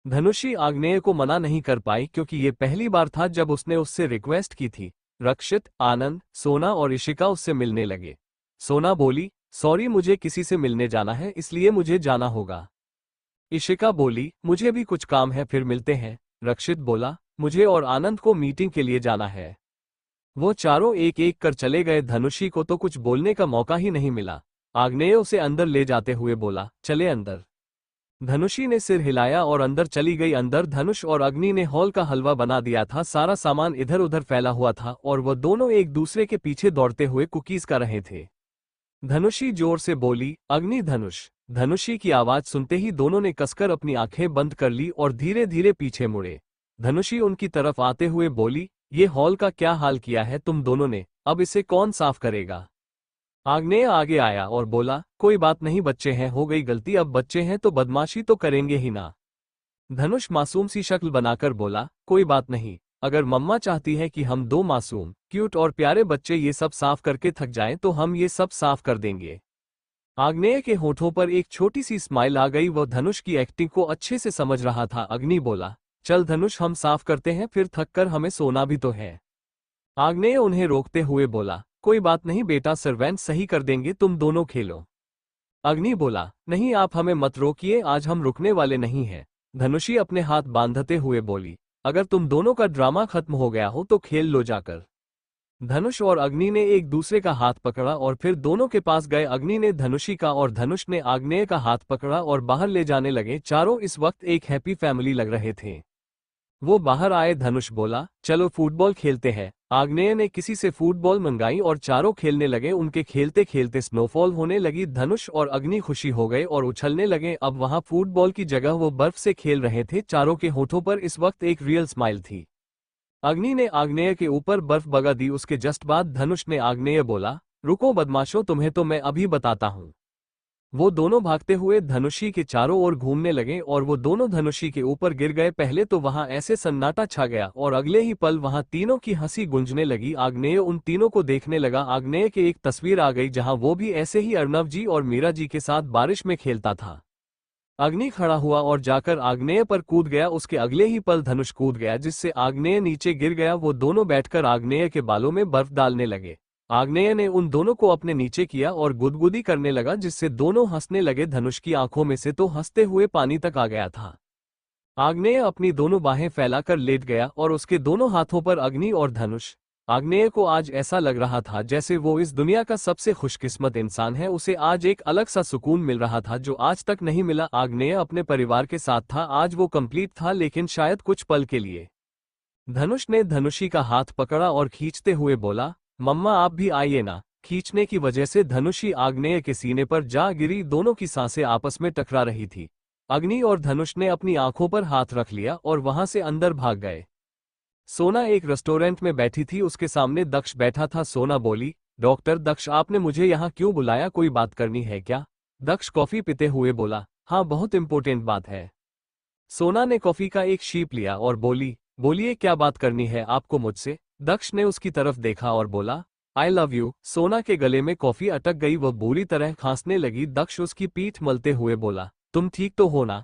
धनुषी आग्नेय को मना नहीं कर पाई क्योंकि ये पहली बार था जब उसने उससे रिक्वेस्ट की थी। रक्षित, आनंद, सोना और इशिका उससे मिलने लगे। सोना बोली, सॉरी मुझे किसी से मिलने जाना है इसलिए मुझे जाना होगा। इशिका बोली, मुझे भी कुछ काम है, फिर मिलते हैं। रक्षित बोला, मुझे और आनंद को मीटिंग के लिए जाना है। वो चारों एक एक कर चले गए। धनुषी को तो कुछ बोलने का मौका ही नहीं मिला। आग्नेय उसे अंदर ले जाते हुए बोला, चले अंदर। धनुषी ने सिर हिलाया और अंदर चली गई। अंदर धनुष और अग्नि ने हॉल का हलवा बना दिया था। सारा सामान इधर उधर फैला हुआ था और वह दोनों एक दूसरे के पीछे दौड़ते हुए कुकीज खा रहे थे। धनुषी जोर से बोली, अग्नि धनुष। धनुषी की आवाज सुनते ही दोनों ने कसकर अपनी आंखें बंद कर ली और धीरे धीरे पीछे मुड़े। धनुषी उनकी तरफ आते हुए बोली, ये हॉल का क्या हाल किया है तुम दोनों ने, अब इसे कौन साफ करेगा? आग्नेय आगे आया और बोला, कोई बात नहीं बच्चे हैं, हो गई गलती, अब बच्चे हैं तो बदमाशी तो करेंगे ही ना। धनुष मासूम सी शक्ल बनाकर बोला, कोई बात नहीं, अगर मम्मा चाहती है कि हम दो मासूम क्यूट और प्यारे बच्चे ये सब साफ करके थक जाएं तो हम ये सब साफ कर देंगे। आग्नेय के होठों पर एक छोटी सी स्माइल आ गई। वह धनुष की एक्टिंग को अच्छे से समझ रहा था। अग्नि बोला, चल धनुष हम साफ करते हैं, फिर थक कर हमें सोना भी तो है। आग्नेय उन्हें रोकते हुए बोला, कोई बात नहीं बेटा, सर्वेंट सही कर देंगे, तुम दोनों खेलो। अग्नि बोला, नहीं आप हमें मत रोकिए, आज हम रुकने वाले नहीं हैं। धनुषी अपने हाथ बांधते हुए बोली, अगर तुम दोनों का ड्रामा खत्म हो गया हो तो खेल लो जाकर। धनुष और अग्नि ने एक दूसरे का हाथ पकड़ा और फिर दोनों के पास गए। अग्नि ने धनुषी का और धनुष ने आग्नेय का हाथ पकड़ा और बाहर ले जाने लगे। चारों इस वक्त एक हैप्पी फैमिली लग रहे थे। वो बाहर आए। धनुष बोला, चलो फुटबॉल खेलते हैं। आग्नेय ने किसी से फुटबॉल मंगाई और चारों खेलने लगे। उनके खेलते खेलते स्नोफॉल होने लगी। धनुष और अग्नि खुशी हो गए और उछलने लगे। अब वहां फुटबॉल की जगह वो बर्फ से खेल रहे थे। चारों के होठों पर इस वक्त एक रियल स्माइल थी। अग्नि ने आग्नेय के ऊपर बर्फ बगा दी। उसके जस्ट बाद धनुष ने आग्नेय बोला, रुको बदमाशों, तुम्हें तो मैं अभी बताता हूँ। वो दोनों भागते हुए धनुषी के चारों ओर घूमने लगे और वो दोनों धनुषी के ऊपर गिर गए। पहले तो वहां ऐसे सन्नाटा छा गया और अगले ही पल वहां तीनों की हंसी गूंजने लगी। आग्नेय उन तीनों को देखने लगा। आग्नेय के एक तस्वीर आ गई जहां वो भी ऐसे ही अर्णव जी और मीरा जी के साथ बारिश में खेलता था। अग्नि खड़ा हुआ और जाकर आग्नेय पर कूद गया। उसके अगले ही पल धनुष कूद गया जिससे आग्नेय नीचे गिर गया। वो दोनों बैठकर आग्नेय के बालों में बर्फ डालने लगे। आग्नेय ने उन दोनों को अपने नीचे किया और गुदगुदी करने लगा जिससे दोनों हंसने लगे। धनुष की आंखों में से तो हंसते हुए पानी तक आ गया था। आग्नेय अपनी दोनों बाहें फैलाकर लेट गया और उसके दोनों हाथों पर अग्नि और धनुष। आग्नेय को आज ऐसा लग रहा था जैसे वो इस दुनिया का सबसे खुशकिस्मत इंसान है। उसे आज एक अलग सा सुकून मिल रहा था जो आज तक नहीं मिला। आग्नेय अपने परिवार के साथ था, आज वो कंप्लीट था, लेकिन शायद कुछ पल के लिए। धनुष ने धनुषी का हाथ पकड़ा और खींचते हुए बोला, मम्मा आप भी आइए ना। खींचने की वजह से धनुषी आग्नेय के सीने पर जा गिरी। दोनों की सांसें आपस में टकरा रही थी। अग्नि और धनुष ने अपनी आंखों पर हाथ रख लिया और वहां से अंदर भाग गए। सोना एक रेस्टोरेंट में बैठी थी, उसके सामने दक्ष बैठा था। सोना बोली, डॉक्टर दक्ष आपने मुझे यहाँ क्यों बुलाया, कोई बात करनी है क्या? दक्ष कॉफी पीते हुए बोला, हाँ बहुत इंपॉर्टेंट बात है। सोना ने कॉफी का एक शीप लिया और बोली, बोलिए क्या बात करनी है आपको मुझसे? दक्ष ने उसकी तरफ देखा और बोला, आई लव यू। सोना के गले में कॉफी अटक गई, वह बुरी तरह खांसने लगी। दक्ष उसकी पीठ मलते हुए बोला, तुम ठीक तो हो ना?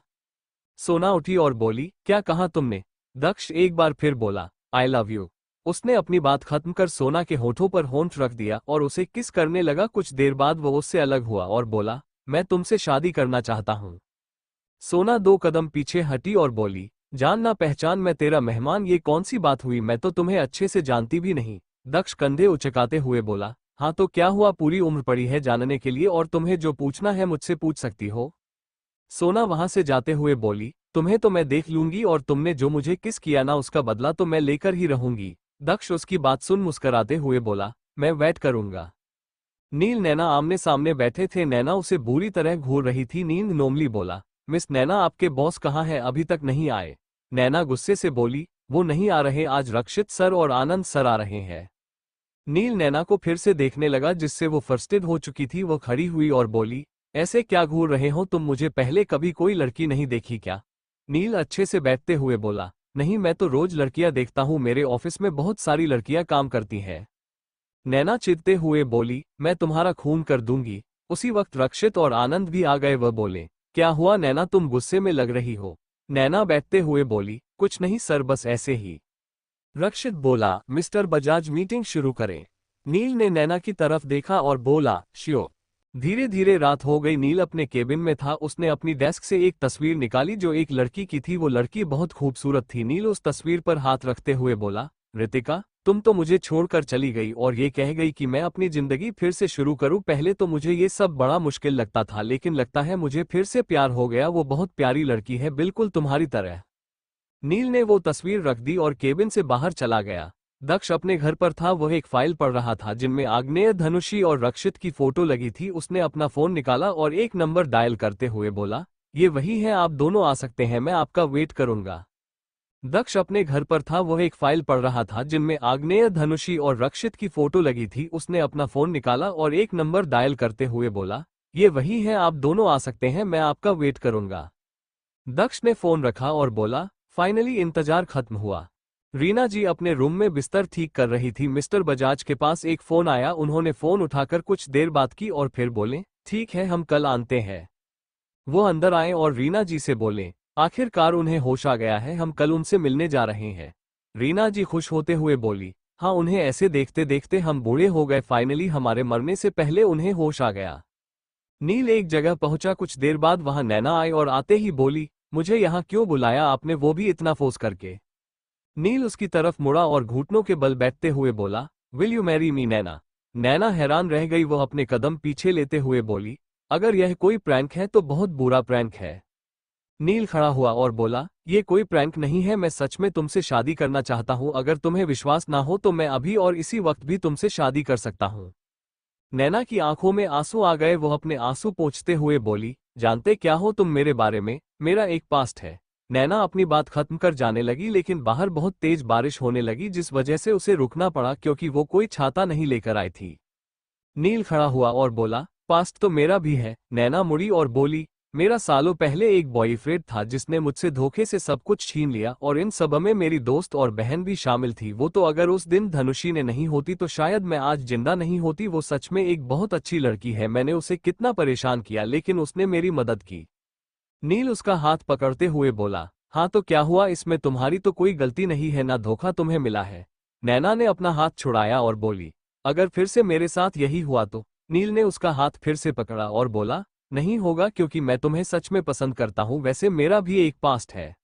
सोना उठी और बोली, क्या कहा तुमने? दक्ष एक बार फिर बोला, आई लव यू। उसने अपनी बात खत्म कर सोना के होठों पर होंठ रख दिया और उसे किस करने लगा। कुछ देर बाद वो उससे अलग हुआ और बोला, मैं तुमसे शादी करना चाहता हूँ। सोना 2 कदम पीछे हटी और बोली, जान ना पहचान मैं तेरा मेहमान, ये कौन सी बात हुई, मैं तो तुम्हें अच्छे से जानती भी नहीं। दक्ष कंधे उचकाते हुए बोला, हाँ तो क्या हुआ, पूरी उम्र पड़ी है जानने के लिए और तुम्हें जो पूछना है मुझसे पूछ सकती हो। सोना वहां से जाते हुए बोली, तुम्हें तो मैं देख लूंगी और तुमने जो मुझे किस किया ना उसका बदला तो मैं लेकर ही रहूंगी। दक्ष उसकी बात सुन मुस्कराते हुए बोला, मैं वेट करूंगा। नील नैना आमने सामने बैठे थे। नैना उसे बुरी तरह घूर रही थी। नील नोमली बोला, मिस नैना आपके बॉस कहाँ हैं, अभी तक नहीं आए। नैना गुस्से से बोली, वो नहीं आ रहे, आज रक्षित सर और आनंद सर आ रहे हैं। नील नैना को फिर से देखने लगा जिससे वो फ्रस्ट्रेटेड हो चुकी थी। वो खड़ी हुई और बोली, ऐसे क्या घूर रहे हो तुम, मुझे पहले कभी कोई लड़की नहीं देखी क्या। नील अच्छे से बैठते हुए बोला, नहीं मैं तो रोज लड़कियां देखता हूँ, मेरे ऑफिस में बहुत सारी लड़कियां काम करती हैं। नैना चिढ़ते हुए बोली, मैं तुम्हारा खून कर दूंगी। उसी वक्त रक्षित और आनंद भी आ गए। वह बोले, क्या हुआ नैना, तुम गुस्से में लग रही हो। नैना बैठते हुए बोली, कुछ नहीं सर, बस ऐसे ही। रक्षित बोला, मिस्टर बजाज मीटिंग शुरू करें। नील ने नैना की तरफ देखा और बोला, श्योर। धीरे धीरे रात हो गई। नील अपने केबिन में था। उसने अपनी डेस्क से एक तस्वीर निकाली जो एक लड़की की थी। वो लड़की बहुत खूबसूरत थी। नील उस तस्वीर पर हाथ रखते हुए बोला, रितिका तुम तो मुझे छोड़कर चली गई और ये कह गई कि मैं अपनी जिंदगी फिर से शुरू करूं। पहले तो मुझे ये सब बड़ा मुश्किल लगता था, लेकिन लगता है मुझे फिर से प्यार हो गया। वो बहुत प्यारी लड़की है, बिल्कुल तुम्हारी तरह। नील ने वो तस्वीर रख दी और केबिन से बाहर चला गया। दक्ष अपने घर पर था। वह एक फाइल पढ़ रहा था जिनमें आग्नेय, धनुषी और रक्षित की फोटो लगी थी। उसने अपना फोन निकाला और एक नंबर डायल करते हुए बोला, ये वही है, आप दोनों आ सकते हैं, मैं आपका वेट करूंगा। दक्ष अपने घर पर था। वह एक फाइल पढ़ रहा था जिनमें आग्नेय, धनुषी और रक्षित की फोटो लगी थी। उसने अपना फोन निकाला और एक नंबर डायल करते हुए बोला, ये वही है, आप दोनों आ सकते हैं, मैं आपका वेट करूंगा। दक्ष ने फोन रखा और बोला, फाइनली इंतजार खत्म हुआ। रीना जी अपने रूम में बिस्तर ठीक कर रही थी। मिस्टर बजाज के पास एक फोन आया। उन्होंने फोन उठाकर कुछ देर बात की और फिर बोले, ठीक है हम कल आते हैं। वो अंदर आए और रीना जी से बोले, आखिरकार उन्हें होश आ गया है, हम कल उनसे मिलने जा रहे हैं। रीना जी खुश होते हुए बोली, हाँ उन्हें ऐसे देखते देखते हम बूढ़े हो गए, फाइनली हमारे मरने से पहले उन्हें होश आ गया। नील एक जगह पहुंचा। कुछ देर बाद वहां नैना आई और आते ही बोली, मुझे यहाँ क्यों बुलाया आपने, वो भी इतना फोर्स करके। नील उसकी तरफ मुड़ा और घुटनों के बल बैठते हुए बोला, विल यू मैरी मी नैना। नैना हैरान रह गई। वो अपने कदम पीछे लेते हुए बोली, अगर यह कोई प्रैंक है तो बहुत बुरा प्रैंक है। नील खड़ा हुआ और बोला, ये कोई प्रैंक नहीं है, मैं सच में तुमसे शादी करना चाहता हूं। अगर तुम्हें विश्वास ना हो तो मैं अभी और इसी वक्त भी तुमसे शादी कर सकता हूं। नैना की आंखों में आंसू आ गए। वो अपने आंसू पोंछते हुए बोली, जानते क्या हो तुम मेरे बारे में, मेरा एक पास्ट है। नैना अपनी बात खत्म कर जाने लगी लेकिन बाहर बहुत तेज बारिश होने लगी जिस वजह से उसे रुकना पड़ा क्योंकि वो कोई छाता नहीं लेकर आई थी। नील खड़ा हुआ और बोला, पास्ट तो मेरा भी है। नैना मुड़ी और बोली, मेरा सालों पहले एक बॉयफ्रेंड था जिसने मुझसे धोखे से सब कुछ छीन लिया और इन सब में मेरी दोस्त और बहन भी शामिल थी। वो तो अगर उस दिन धनुषी ने नहीं होती तो शायद मैं आज जिंदा नहीं होती। वो सच में एक बहुत अच्छी लड़की है। मैंने उसे कितना परेशान किया लेकिन उसने मेरी मदद की। नील उसका हाथ पकड़ते हुए बोला, हाँ तो क्या हुआ, इसमें तुम्हारी तो कोई गलती नहीं है, ना धोखा तुम्हें मिला है। नैना ने अपना हाथ छुड़ाया और बोली, अगर फिर से मेरे साथ यही हुआ तो। नील ने उसका हाथ फिर से पकड़ा और बोला, नहीं होगा क्योंकि मैं तुम्हें सच में पसंद करता हूं, वैसे मेरा भी एक पास्ट है।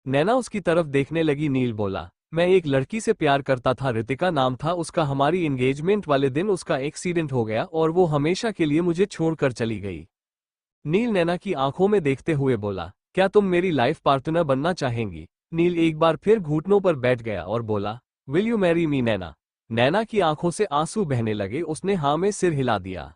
नैना उसकी तरफ देखने लगी। नील बोला, मैं एक लड़की से प्यार करता था, रितिका नाम था उसका। हमारी एंगेजमेंट वाले दिन उसका एक्सीडेंट हो गया और वो हमेशा के लिए मुझे छोड़कर चली गई। नील नैना की आंखों में देखते हुए बोला, क्या तुम मेरी लाइफ पार्टनर बनना चाहेंगी। नील एक बार फिर घुटनों पर बैठ गया और बोला, विल यू मैरी मी नैना। नैना की आंखों से आंसू बहने लगे। उसने हाँ में सिर हिला दिया।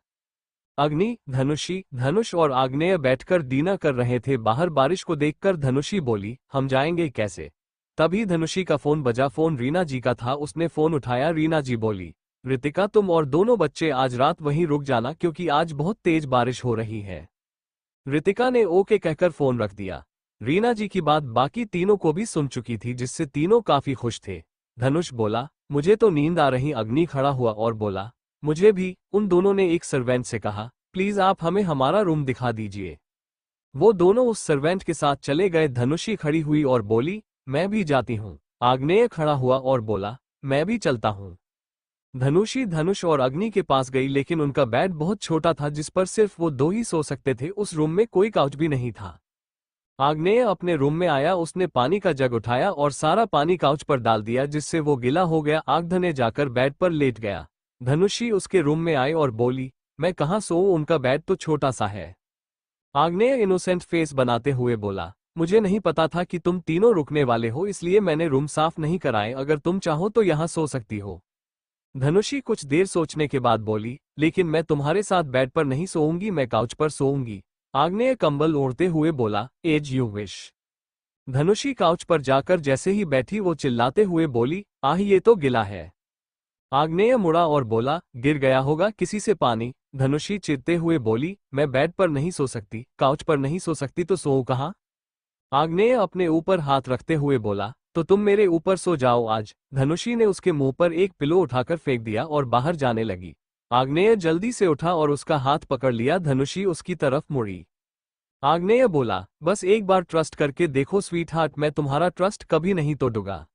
अग्नि, धनुषी, धनुष और आग्नेय बैठकर डिनर कर रहे थे। बाहर बारिश को देखकर धनुषी बोली, हम जाएंगे कैसे। तभी धनुषी का फोन बजा। फोन रीना जी का था। उसने फोन उठाया। रीना जी बोली, रितिका तुम और दोनों बच्चे आज रात वहीं रुक जाना क्योंकि आज बहुत तेज बारिश हो रही है। रितिका ने ओके कहकर फोन रख दिया। रीना जी की बात बाकी तीनों को भी सुन चुकी थी जिससे तीनों काफी खुश थे। धनुष बोला, मुझे तो नींद आ रही। अग्नि खड़ा हुआ और बोला, मुझे भी। उन दोनों ने एक सर्वेंट से कहा, प्लीज आप हमें हमारा रूम दिखा दीजिए। वो दोनों उस सर्वेंट के साथ चले गए। धनुषी खड़ी हुई और बोली, मैं भी जाती हूँ। आग्नेय खड़ा हुआ और बोला, मैं भी चलता हूँ। धनुषी धनुष और अग्नि के पास गई लेकिन उनका बेड बहुत छोटा था जिस पर सिर्फ वो दो ही सो सकते थे। उस रूम में कोई काउच भी नहीं था। आग्नेय अपने रूम में आया, उसने पानी का जग उठाया और सारा पानी काउच पर डाल दिया जिससे वो गीला हो गया। आगधने जाकर बेड पर लेट गया। धनुषी उसके रूम में आई और बोली, मैं कहाँ सोऊं, उनका बेड तो छोटा सा है। आग्नेय इनोसेंट फेस बनाते हुए बोला, मुझे नहीं पता था कि तुम तीनों रुकने वाले हो, इसलिए मैंने रूम साफ नहीं कराए, अगर तुम चाहो तो यहाँ सो सकती हो। धनुषी कुछ देर सोचने के बाद बोली, लेकिन मैं तुम्हारे साथ बेड पर नहीं सोऊंगी, मैं काउच पर सोऊंगी। आग्नेय कंबल ओढ़ते हुए बोला, एज यू विश। धनुषी काउच पर जाकर जैसे ही बैठी वो चिल्लाते हुए बोली, आह ये तो गिला है। आग्नेय मुड़ा और बोला, गिर गया होगा किसी से पानी। धनुषी चिढ़ते हुए बोली, मैं बेड पर नहीं सो सकती, काउच पर नहीं सो सकती तो सोऊं कहाँ। आग्नेय अपने ऊपर हाथ रखते हुए बोला, तो तुम मेरे ऊपर सो जाओ आज। धनुषी ने उसके मुंह पर एक पिलो उठाकर फेंक दिया और बाहर जाने लगी। आग्नेय जल्दी से उठा और उसका हाथ पकड़ लिया। धनुषी उसकी तरफ मुड़ी। आग्नेय बोला, बस एक बार ट्रस्ट करके देखो स्वीट हार्ट, मैं तुम्हारा ट्रस्ट कभी नहीं तोड़ूंगा।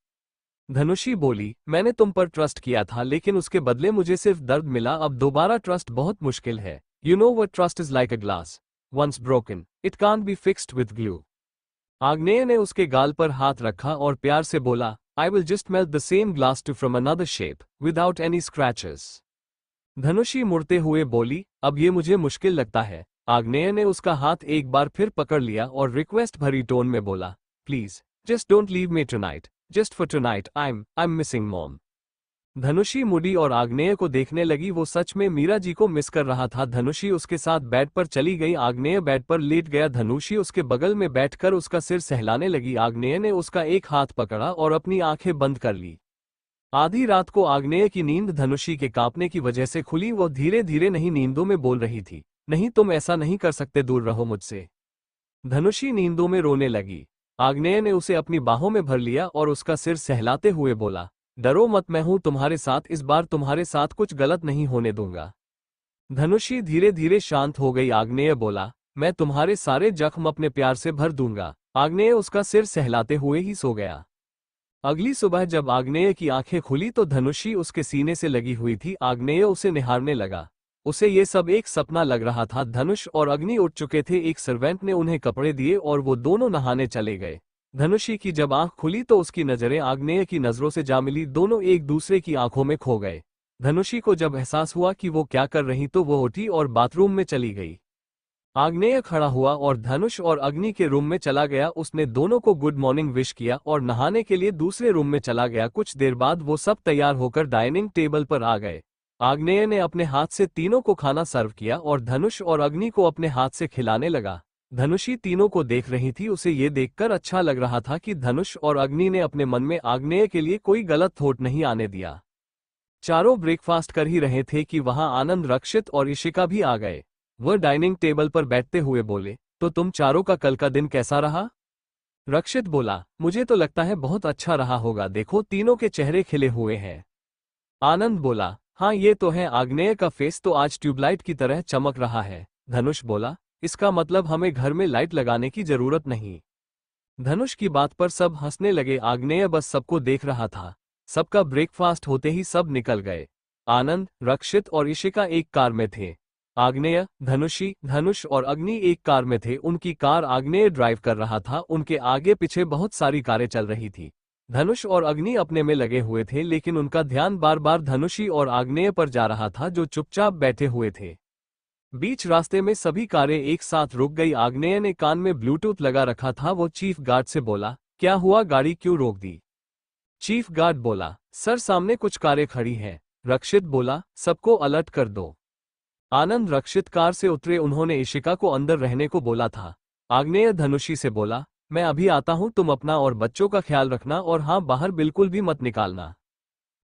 धनुषी बोली, मैंने तुम पर ट्रस्ट किया था लेकिन उसके बदले मुझे सिर्फ दर्द मिला, अब दोबारा ट्रस्ट बहुत मुश्किल है। You know what trust is like a glass, once broken it can't be fixed with glue. Agneya ने उसके गाल पर हाथ रखा और प्यार से बोला, I will just melt the same glass to from another shape without any scratches. Dhanushi मुड़ते हुए बोली, अब ये मुझे मुश्किल लगता है। आग्नेय ने उसका हाथ एक बार फिर पकड़ लिया और रिक्वेस्ट भरी टोन में बोला, please just don't leave me tonight, just for tonight I am missing mom. Dhanushi मुड़ी और आग्नेय को देखने लगी, वो सच में मीरा जी को मिस कर रहा था। धनुषी उसके साथ बेड पर चली गई। आग्नेय बेड पर लेट गया। धनुषी उसके बगल में बैठकर उसका सिर सहलाने लगी। आग्नेय ने उसका एक हाथ पकड़ा और अपनी आंखें बंद कर ली। आधी रात को आग्नेय की नींद धनुषी के कांपने की वजह से खुली। वो धीरे धीरे नहीं नींदों में बोल रही थी, नहीं तुम ऐसा नहीं कर सकते, दूर रहो मुझसे। धनुषी नींदों में रोने लगी। आग्नेय ने उसे अपनी बाहों में भर लिया और उसका सिर सहलाते हुए बोला, डरो मत, मैं हूं तुम्हारे साथ, इस बार तुम्हारे साथ कुछ गलत नहीं होने दूंगा। धनुषी धीरे धीरे शांत हो गई। आग्नेय बोला, मैं तुम्हारे सारे जख्म अपने प्यार से भर दूंगा। आग्नेय उसका सिर सहलाते हुए ही सो गया। अगली सुबह जब आग्नेय की आंखें खुली तो धनुषी उसके सीने से लगी हुई थी। आग्नेय उसे निहारने लगा। उसे ये सब एक सपना लग रहा था। धनुष और अग्नि उठ चुके थे। एक सर्वेंट ने उन्हें कपड़े दिए और वो दोनों नहाने चले गए। धनुषी की जब आंख खुली तो उसकी नजरें आग्नेय की नजरों से जा मिली। दोनों एक दूसरे की आंखों में खो गए। धनुषी को जब एहसास हुआ कि वो क्या कर रही तो वो उठी और बाथरूम में चली गई। आग्नेय खड़ा हुआ और धनुष और अग्नि के रूम में चला गया। उसने दोनों को गुड मॉर्निंग विश किया और नहाने के लिए दूसरे रूम में चला गया। कुछ देर बाद वो सब तैयार होकर डाइनिंग टेबल पर आ गए। आग्नेय ने अपने हाथ से तीनों को खाना सर्व किया और धनुष और अग्नि को अपने हाथ से खिलाने लगा। धनुषी तीनों को देख रही थी। उसे ये देखकर अच्छा लग रहा था कि धनुष और अग्नि ने अपने मन में आग्नेय के लिए कोई गलत थॉट नहीं आने दिया। चारों ब्रेकफास्ट कर ही रहे थे कि वहां आनंद, रक्षित और इशिका भी आ गए। वह डाइनिंग टेबल पर बैठते हुए बोले, तो तुम चारों का कल का दिन कैसा रहा? रक्षित बोला, मुझे तो लगता है बहुत अच्छा रहा होगा, देखो तीनों के चेहरे खिले हुए हैं। आनंद बोला, हाँ ये तो है, आग्नेय का फेस तो आज ट्यूबलाइट की तरह चमक रहा है। धनुष बोला, इसका मतलब हमें घर में लाइट लगाने की जरूरत नहीं। धनुष की बात पर सब हंसने लगे। आग्नेय बस सबको देख रहा था। सबका ब्रेकफास्ट होते ही सब निकल गए। आनंद, रक्षित और इशिका एक कार में थे। आग्नेय, धनुषी, धनुष और अग्नि एक कार में थे। उनकी कार आग्नेय ड्राइव कर रहा था। उनके आगे पीछे बहुत सारी कारें चल रही थी। धनुष और अग्नि अपने में लगे हुए थे लेकिन उनका ध्यान बार बार धनुषी और आग्नेय पर जा रहा था जो चुपचाप बैठे हुए थे। बीच रास्ते में सभी कारें एक साथ रुक गई। आग्नेय ने कान में ब्लूटूथ लगा रखा था। वो चीफ गार्ड से बोला, क्या हुआ, गाड़ी क्यों रोक दी? चीफ गार्ड बोला, सर सामने कुछ कारें खड़ी हैं। रक्षित बोला, सबको अलर्ट कर दो। आनंद, रक्षित कार से उतरे। उन्होंने इशिका को अंदर रहने को बोला था। आग्नेय धनुषी से बोला, मैं अभी आता हूं, तुम अपना और बच्चों का ख्याल रखना और हाँ, बाहर बिल्कुल भी मत निकालना।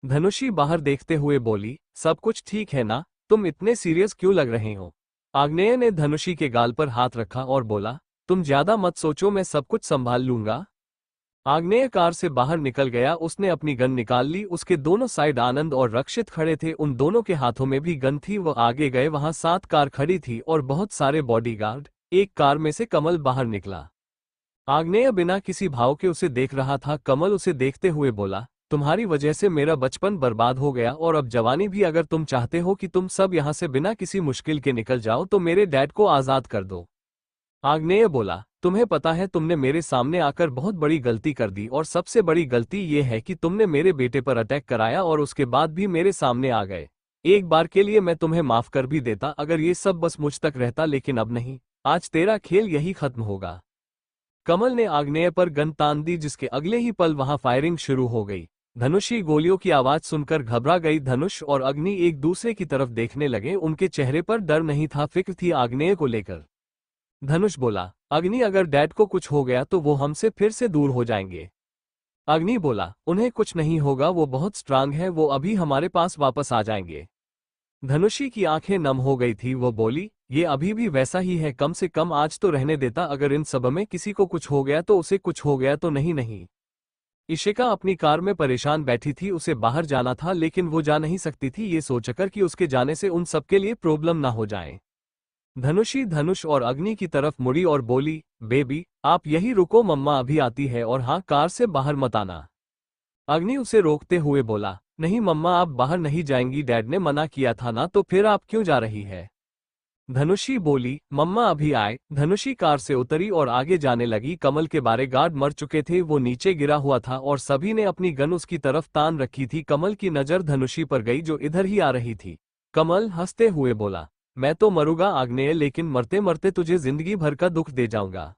धनुषी बाहर देखते हुए बोली, सब कुछ ठीक है ना, तुम इतने सीरियस क्यों लग रहे हो? आग्नेय ने धनुषी के गाल पर हाथ रखा और बोला, तुम ज्यादा मत सोचो, मैं सब कुछ संभाल लूंगा। आग्नेय कार से बाहर निकल गया। उसने अपनी गन निकाल ली। उसके दोनों साइड आनंद और रक्षित खड़े थे। उन दोनों के हाथों में भी गन थी। वो आगे गए, वहां 7 कार खड़ी थी और बहुत सारे बॉडीगार्ड। एक कार में से कमल बाहर निकला। आग्नेय बिना किसी भाव के उसे देख रहा था। कमल उसे देखते हुए बोला, तुम्हारी वजह से मेरा बचपन बर्बाद हो गया और अब जवानी भी। अगर तुम चाहते हो कि तुम सब यहाँ से बिना किसी मुश्किल के निकल जाओ तो मेरे डैड को आजाद कर दो। आग्नेय बोला, तुम्हें पता है तुमने मेरे सामने आकर बहुत बड़ी गलती कर दी और सबसे बड़ी गलती ये है कि तुमने मेरे बेटे पर अटैक कराया और उसके बाद भी मेरे सामने आ गए। एक बार के लिए मैं तुम्हें माफ कर भी देता अगर ये सब बस मुझ तक रहता, लेकिन अब नहीं। आज तेरा खेल यही खत्म होगा। कमल ने आग्नेय पर गन तान दी, जिसके अगले ही पल वहां फायरिंग शुरू हो गई। धनुषी गोलियों की आवाज सुनकर घबरा गई। धनुष और अग्नि एक दूसरे की तरफ देखने लगे। उनके चेहरे पर डर नहीं था, फिक्र थी आग्नेय को लेकर। धनुष बोला, अग्नि अगर डैड को कुछ हो गया तो वो हमसे फिर से दूर हो जाएंगे। अग्नि बोला, उन्हें कुछ नहीं होगा, वो बहुत स्ट्रांग है, वो अभी हमारे पास वापस आ जाएंगे। धनुषी की आंखें नम हो गई थी। वो बोली, ये अभी भी वैसा ही है, कम से कम आज तो रहने देता। अगर इन सब में किसी को कुछ हो गया तो उसे कुछ हो गया तो नहीं। इशिका अपनी कार में परेशान बैठी थी। उसे बाहर जाना था लेकिन वो जा नहीं सकती थी, ये सोचकर कि उसके जाने से उन सबके लिए प्रॉब्लम ना हो जाए। धनुषी धनुष और अग्नि की तरफ मुड़ी और बोली, बेबी आप यही रुको, मम्मा अभी आती है, और हाँ, कार से बाहर मत आना। अग्नि उसे रोकते हुए बोला, नहीं मम्मा आप बाहर नहीं जाएंगी, डैड ने मना किया था ना, तो फिर आप क्यों जा रही है। धनुषी बोली, मम्मा अभी आए। धनुषी कार से उतरी और आगे जाने लगी। कमल के बारे गार्ड मर चुके थे, वो नीचे गिरा हुआ था और सभी ने अपनी गन उसकी तरफ तान रखी थी। कमल की नजर धनुषी पर गई जो इधर ही आ रही थी। कमल हंसते हुए बोला, मैं तो मरूंगा आग्नेय, लेकिन मरते मरते तुझे जिंदगी भर का दुख दे जाऊंगा।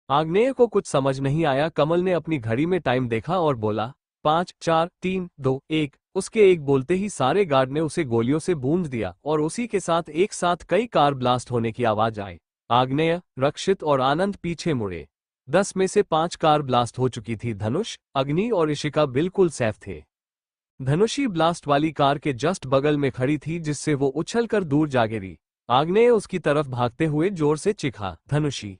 आग्नेय को कुछ समझ नहीं आया। कमल ने अपनी घड़ी में टाइम देखा और बोला, 5 4 3 2 1। उसके एक बोलते ही सारे गार्ड ने उसे गोलियों से बूंद दिया और उसी के साथ एक साथ कई कार ब्लास्ट होने की आवाज आई। आग्नेय, रक्षित और आनंद पीछे मुड़े। 10 में से 5 कार ब्लास्ट हो चुकी थी। धनुष, अग्नि और इशिका बिल्कुल सेफ थे। धनुषी ब्लास्ट वाली कार के जस्ट बगल में खड़ी थी, जिससे वो उछलकर दूर जा गिरी। आग्नेय उसकी तरफ भागते हुए जोर से चीखा, धनुषी।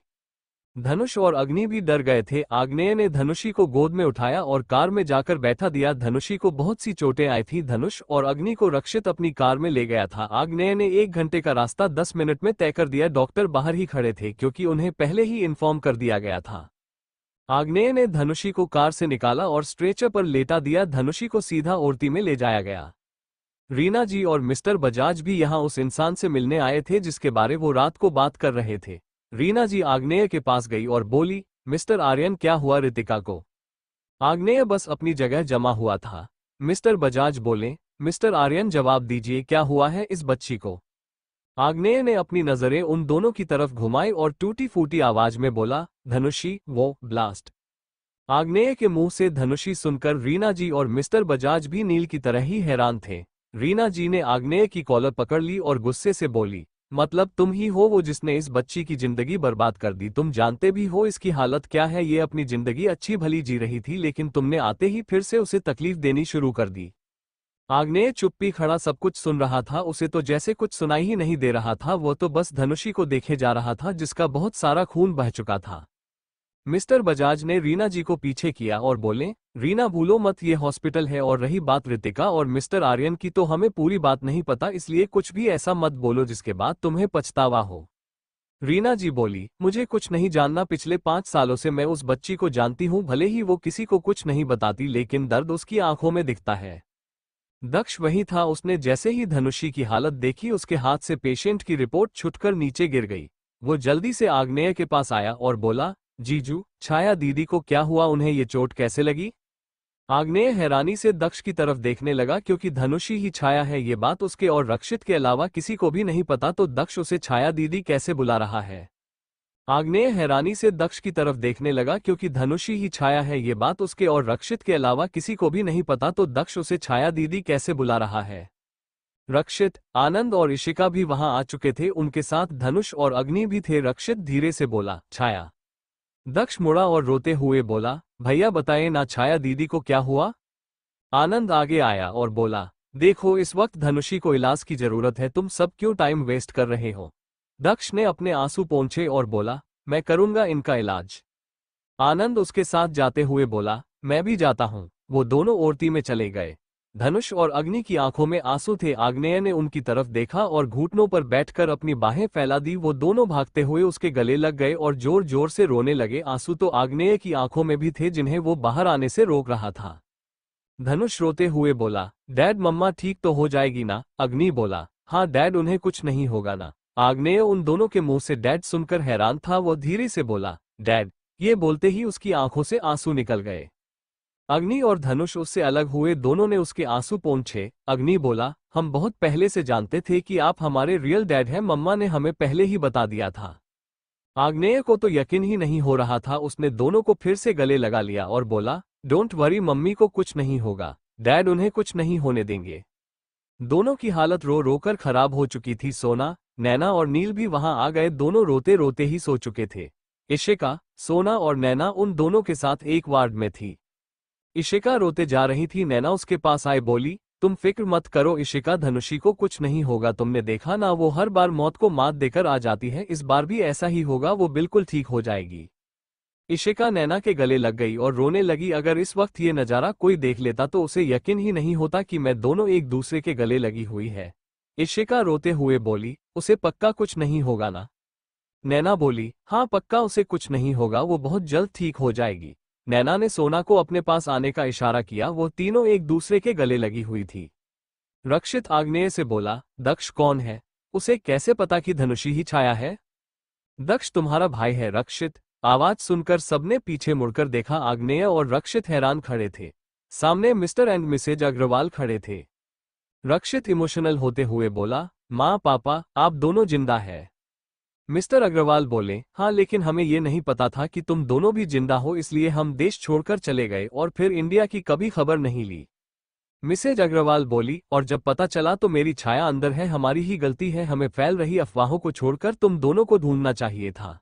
धनुष और अग्नि भी डर गए थे। आग्नेय ने धनुषी को गोद में उठाया और कार में जाकर बैठा दिया। धनुषी को बहुत सी चोटें आई थी। धनुष और अग्नि को रक्षित अपनी कार में ले गया था। आग्नेय ने 1 घंटे का रास्ता 10 मिनट में तय कर दिया। डॉक्टर बाहर ही खड़े थे क्योंकि उन्हें पहले ही इन्फॉर्म कर दिया गया था। आग्नेय ने धनुषी को कार से निकाला और स्ट्रेचर पर लेटा दिया। धनुषी को सीधा ओरती में ले जाया गया। रीना जी और मिस्टर बजाज भी यहाँ उस इंसान से मिलने आए थे जिसके बारे वो रात को बात कर रहे थे। रीना जी आग्नेय के पास गई और बोली, मिस्टर आर्यन क्या हुआ रितिका को। आग्नेय बस अपनी जगह जमा हुआ था। मिस्टर बजाज बोले, मिस्टर आर्यन जवाब दीजिए, क्या हुआ है इस बच्ची को। आग्नेय ने अपनी नजरें उन दोनों की तरफ घुमाई और टूटी फूटी आवाज में बोला, धनुषी वो ब्लास्ट। आग्नेय के मुंह से धनुषी सुनकर रीना जी और मिस्टर बजाज भी नील की तरह ही हैरान थे। रीना जी ने आग्नेय की कॉलर पकड़ ली और गुस्से से बोली, मतलब तुम ही हो वो जिसने इस बच्ची की जिंदगी बर्बाद कर दी। तुम जानते भी हो इसकी हालत क्या है। ये अपनी जिंदगी अच्छी भली जी रही थी, लेकिन तुमने आते ही फिर से उसे तकलीफ देनी शुरू कर दी। आग्नेय चुप्पी खड़ा सब कुछ सुन रहा था। उसे तो जैसे कुछ सुनाई ही नहीं दे रहा था। वो तो बस धनुषी को देखे जा रहा था जिसका बहुत सारा खून बह चुका था। मिस्टर बजाज ने रीना जी को पीछे किया और बोले, रीना भूलो मत ये हॉस्पिटल है, और रही बात रितिका और मिस्टर आर्यन की तो हमें पूरी बात नहीं पता, इसलिए कुछ भी ऐसा मत बोलो जिसके बाद तुम्हें पछतावा हो। रीना जी बोली, मुझे कुछ नहीं जानना। पिछले 5 सालों से मैं उस बच्ची को जानती हूँ। भले ही वो किसी को कुछ नहीं बताती, लेकिन दर्द उसकी आंखों में दिखता है। दक्ष वही था। उसने जैसे ही धनुषी की हालत देखी, उसके हाथ से पेशेंट की रिपोर्ट छुटकर नीचे गिर गई। वो जल्दी से आग्नेय के पास आया और बोला, जीजू, छाया दीदी को क्या हुआ, उन्हें ये चोट कैसे लगी। आग्नेय हैरानी से दक्ष की तरफ देखने लगा, क्योंकि धनुषी ही छाया है ये बात उसके और रक्षित के अलावा किसी को भी नहीं पता, तो दक्ष उसे छाया दीदी कैसे बुला रहा है। आग्नेय हैरानी से दक्ष की तरफ देखने लगा, क्योंकि धनुषी ही छाया है ये बात उसके और रक्षित के अलावा किसी को भी नहीं पता, तो दक्ष उसे छाया दीदी कैसे बुला रहा है। रक्षित, आनंद और इशिका भी वहां आ चुके थे। उनके साथ धनुष और अग्नि भी थे। रक्षित धीरे से बोला, छाया। दक्ष मुड़ा और रोते हुए बोला, भैया बताएं ना छाया दीदी को क्या हुआ। आनंद आगे आया और बोला, देखो इस वक्त धनुषी को इलाज की जरूरत है, तुम सब क्यों टाइम वेस्ट कर रहे हो। दक्ष ने अपने आंसू पोंछे और बोला, मैं करूंगा इनका इलाज। आनंद उसके साथ जाते हुए बोला, मैं भी जाता हूं। वो दोनों ओरती में चले गए। धनुष और अग्नि की आंखों में आंसू थे। आग्नेय ने उनकी तरफ देखा और घुटनों पर बैठकर अपनी बाहें फैला दी। वो दोनों भागते हुए उसके गले लग गए और जोर जोर से रोने लगे। आंसू तो आग्नेय की आंखों में भी थे, जिन्हें वो बाहर आने से रोक रहा था। धनुष रोते हुए बोला, डैड मम्मा ठीक तो हो जाएगी ना। अग्नि बोला, हाँ डैड, उन्हें कुछ नहीं होगा ना। आग्नेय उन दोनों के मुंह से डैड सुनकर हैरान था। वो धीरे से बोला, डैड, ये बोलते ही उसकी आंखों से आंसू निकल गए। अग्नि और धनुष उससे अलग हुए, दोनों ने उसके आंसू पोंछे। अग्नि बोला, हम बहुत पहले से जानते थे कि आप हमारे रियल डैड हैं, मम्मा ने हमें पहले ही बता दिया था। आग्नेय को तो यकीन ही नहीं हो रहा था। उसने दोनों को फिर से गले लगा लिया और बोला, डोंट वरी, मम्मी को कुछ नहीं होगा, डैड उन्हें कुछ नहीं होने देंगे। दोनों की हालत रो रो कर खराब हो चुकी थी। सोना, नैना और नील भी वहां आ गए। दोनों रोते रोते ही सो चुके थे। इशिका, सोना और नैना उन दोनों के साथ एक वार्ड में थी। इशिका रोते जा रही थी। नैना उसके पास आए, बोली, तुम फिक्र मत करो इशिका, धनुषी को कुछ नहीं होगा। तुमने देखा ना, वो हर बार मौत को मात देकर आ जाती है, इस बार भी ऐसा ही होगा, वो बिल्कुल ठीक हो जाएगी। इशिका नैना के गले लग गई और रोने लगी। अगर इस वक्त ये नज़ारा कोई देख लेता तो उसे यकीन ही नहीं होता कि मैं दोनों एक दूसरे के गले लगी हुई है। इशिका रोते हुए बोली, उसे पक्का कुछ नहीं होगा ना? नैना बोली, हाँ पक्का उसे कुछ नहीं होगा, वो बहुत जल्द ठीक हो जाएगी। नैना ने सोना को अपने पास आने का इशारा किया। वो तीनों एक दूसरे के गले लगी हुई थी। रक्षित आग्नेय से बोला, दक्ष कौन है? उसे कैसे पता कि धनुषी ही छाया है? दक्ष तुम्हारा भाई है रक्षित। आवाज सुनकर सबने पीछे मुड़कर देखा। आग्नेय और रक्षित हैरान खड़े थे। सामने मिस्टर एंड मिसेज अग्रवाल खड़े थे। रक्षित इमोशनल होते हुए बोला, माँ पापा, आप दोनों जिंदा है। मिस्टर अग्रवाल बोले, हाँ लेकिन हमें ये नहीं पता था कि तुम दोनों भी जिंदा हो, इसलिए हम देश छोड़कर चले गए और फिर इंडिया की कभी खबर नहीं ली। मिसेज अग्रवाल बोली, और जब पता चला तो मेरी छाया अंदर है, हमारी ही गलती है, हमें फैल रही अफवाहों को छोड़कर तुम दोनों को ढूंढना चाहिए था।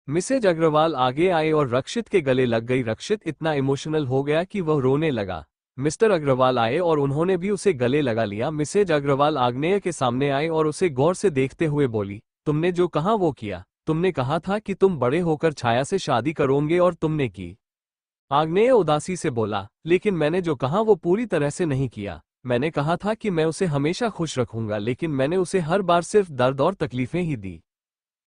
मिसेज अग्रवाल आगे आए और रक्षित के गले लग गई। रक्षित इतना इमोशनल हो गया कि वह रोने लगा। मिस्टर अग्रवाल आए और उन्होंने भी उसे गले लगा लिया। मिसेज अग्रवाल आग्नेय के सामने आए और उसे गौर से देखते हुए बोली, तुमने जो कहा वो किया। तुमने कहा था कि तुम बड़े होकर छाया से शादी करोगे और तुमने की। आग्नेय उदासी से बोला, लेकिन मैंने जो कहा वो पूरी तरह से नहीं किया। मैंने कहा था कि मैं उसे हमेशा खुश रखूंगा, लेकिन मैंने उसे हर बार सिर्फ दर्द और तकलीफें ही दी।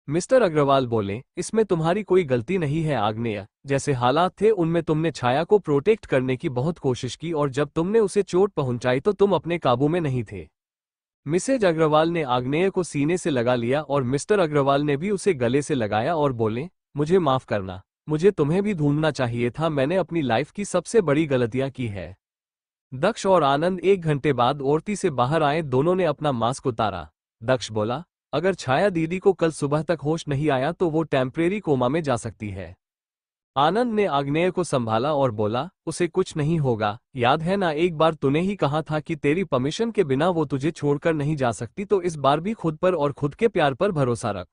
मिस्टर अग्रवाल बोले, इसमें तुम्हारी कोई गलती नहीं है आग्नेय, जैसे हालात थे उनमें तुमने छाया को प्रोटेक्ट करने की बहुत कोशिश की और जब तुमने उसे चोट पहुंचाई तो तुम अपने काबू में नहीं थे। मिसेज अग्रवाल ने आग्नेय को सीने से लगा लिया और मिस्टर अग्रवाल ने भी उसे गले से लगाया और बोले, मुझे माफ करना, मुझे तुम्हें भी ढूंढना चाहिए था, मैंने अपनी लाइफ की सबसे बड़ी गलतियां की है। दक्ष और आनंद 1 घंटे बाद ओरती से बाहर आए। दोनों ने अपना मास्क उतारा। दक्ष बोला, अगर छाया दीदी को कल सुबह तक होश नहीं आया तो वो टेम्परेरी कोमा में जा सकती है। आनंद ने आग्नेय को संभाला और बोला, उसे कुछ नहीं होगा, याद है ना, एक बार तूने ही कहा था कि तेरी परमिशन के बिना वो तुझे छोड़कर नहीं जा सकती, तो इस बार भी खुद पर और खुद के प्यार पर भरोसा रख।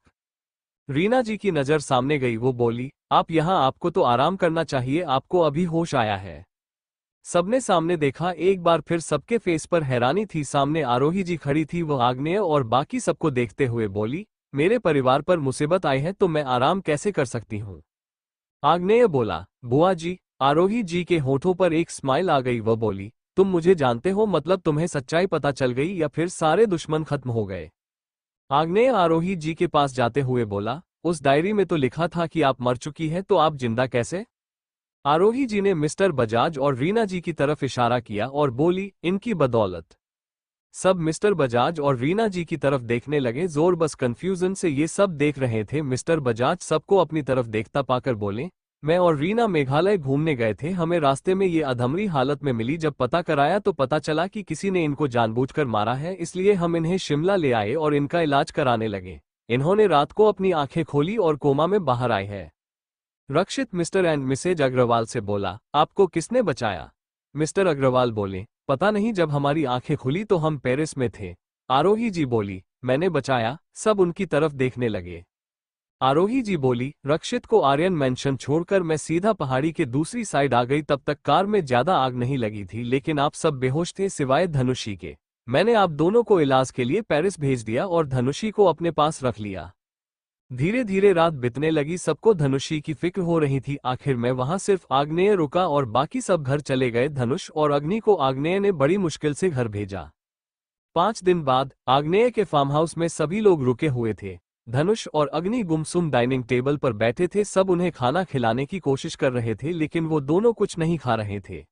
रीना जी की नज़र सामने गई। वो बोली, आप यहाँ, आपको तो आराम करना चाहिए, आपको अभी होश आया है। सबने सामने देखा। एक बार फिर सबके फेस पर हैरानी थी। सामने आरोही जी खड़ी थी। वो आग्नेय और बाकी सबको देखते हुए बोली, मेरे परिवार पर मुसीबत आई है तो मैं आराम कैसे कर सकती हूँ? आग्नेय बोला, बुआ जी। आरोही जी के होठों पर एक स्माइल आ गई। वह बोली, तुम मुझे जानते हो, मतलब तुम्हें सच्चाई पता चल गई या फिर सारे दुश्मन खत्म हो गए? आग्नेय आरोही जी के पास जाते हुए बोला, उस डायरी में तो लिखा था कि आप मर चुकी है, तो आप जिंदा कैसे? आरोही जी ने मिस्टर बजाज और रीना जी की तरफ इशारा किया और बोली, इनकी बदौलत। सब मिस्टर बजाज और रीना जी की तरफ देखने लगे। जोर बस कंफ्यूजन से ये सब देख रहे थे। मिस्टर बजाज सबको अपनी तरफ देखता पाकर बोले, मैं और रीना मेघालय घूमने गए थे, हमें रास्ते में ये अधमरी हालत में मिली। जब पता कराया तो पता चला कि किसी ने इनको जानबूझकर मारा है, इसलिए हम इन्हें शिमला ले आए और इनका इलाज कराने लगे। इन्होंने रात को अपनी आंखें खोली और कोमा में बाहर आए हैं। रक्षित मिस्टर एंड मिसेज अग्रवाल से बोला, आपको किसने बचाया? मिस्टर अग्रवाल बोले, पता नहीं, जब हमारी आंखें खुली तो हम पेरिस में थे। आरोही जी बोली, मैंने बचाया। सब उनकी तरफ देखने लगे। आरोही जी बोली, रक्षित को आर्यन मेंशन छोड़कर मैं सीधा पहाड़ी के दूसरी साइड आ गई। तब तक कार में ज्यादा आग नहीं लगी थी, लेकिन आप सब बेहोश थे सिवाय धनुषी के। मैंने आप दोनों को इलाज के लिए पेरिस भेज दिया और धनुषी को अपने पास रख लिया। धीरे धीरे रात बीतने लगी। सबको धनुषी की फिक्र हो रही थी। आखिर में वहां सिर्फ आग्नेय रुका और बाकी सब घर चले गए। धनुष और अग्नि को आग्नेय ने बड़ी मुश्किल से घर भेजा। 5 दिन बाद आग्नेय के फार्म हाउस में सभी लोग रुके हुए थे। धनुष और अग्नि गुमसुम डाइनिंग टेबल पर बैठे थे। सब उन्हें खाना खिलाने की कोशिश कर रहे थे, लेकिन वो दोनों कुछ नहीं खा रहे थे।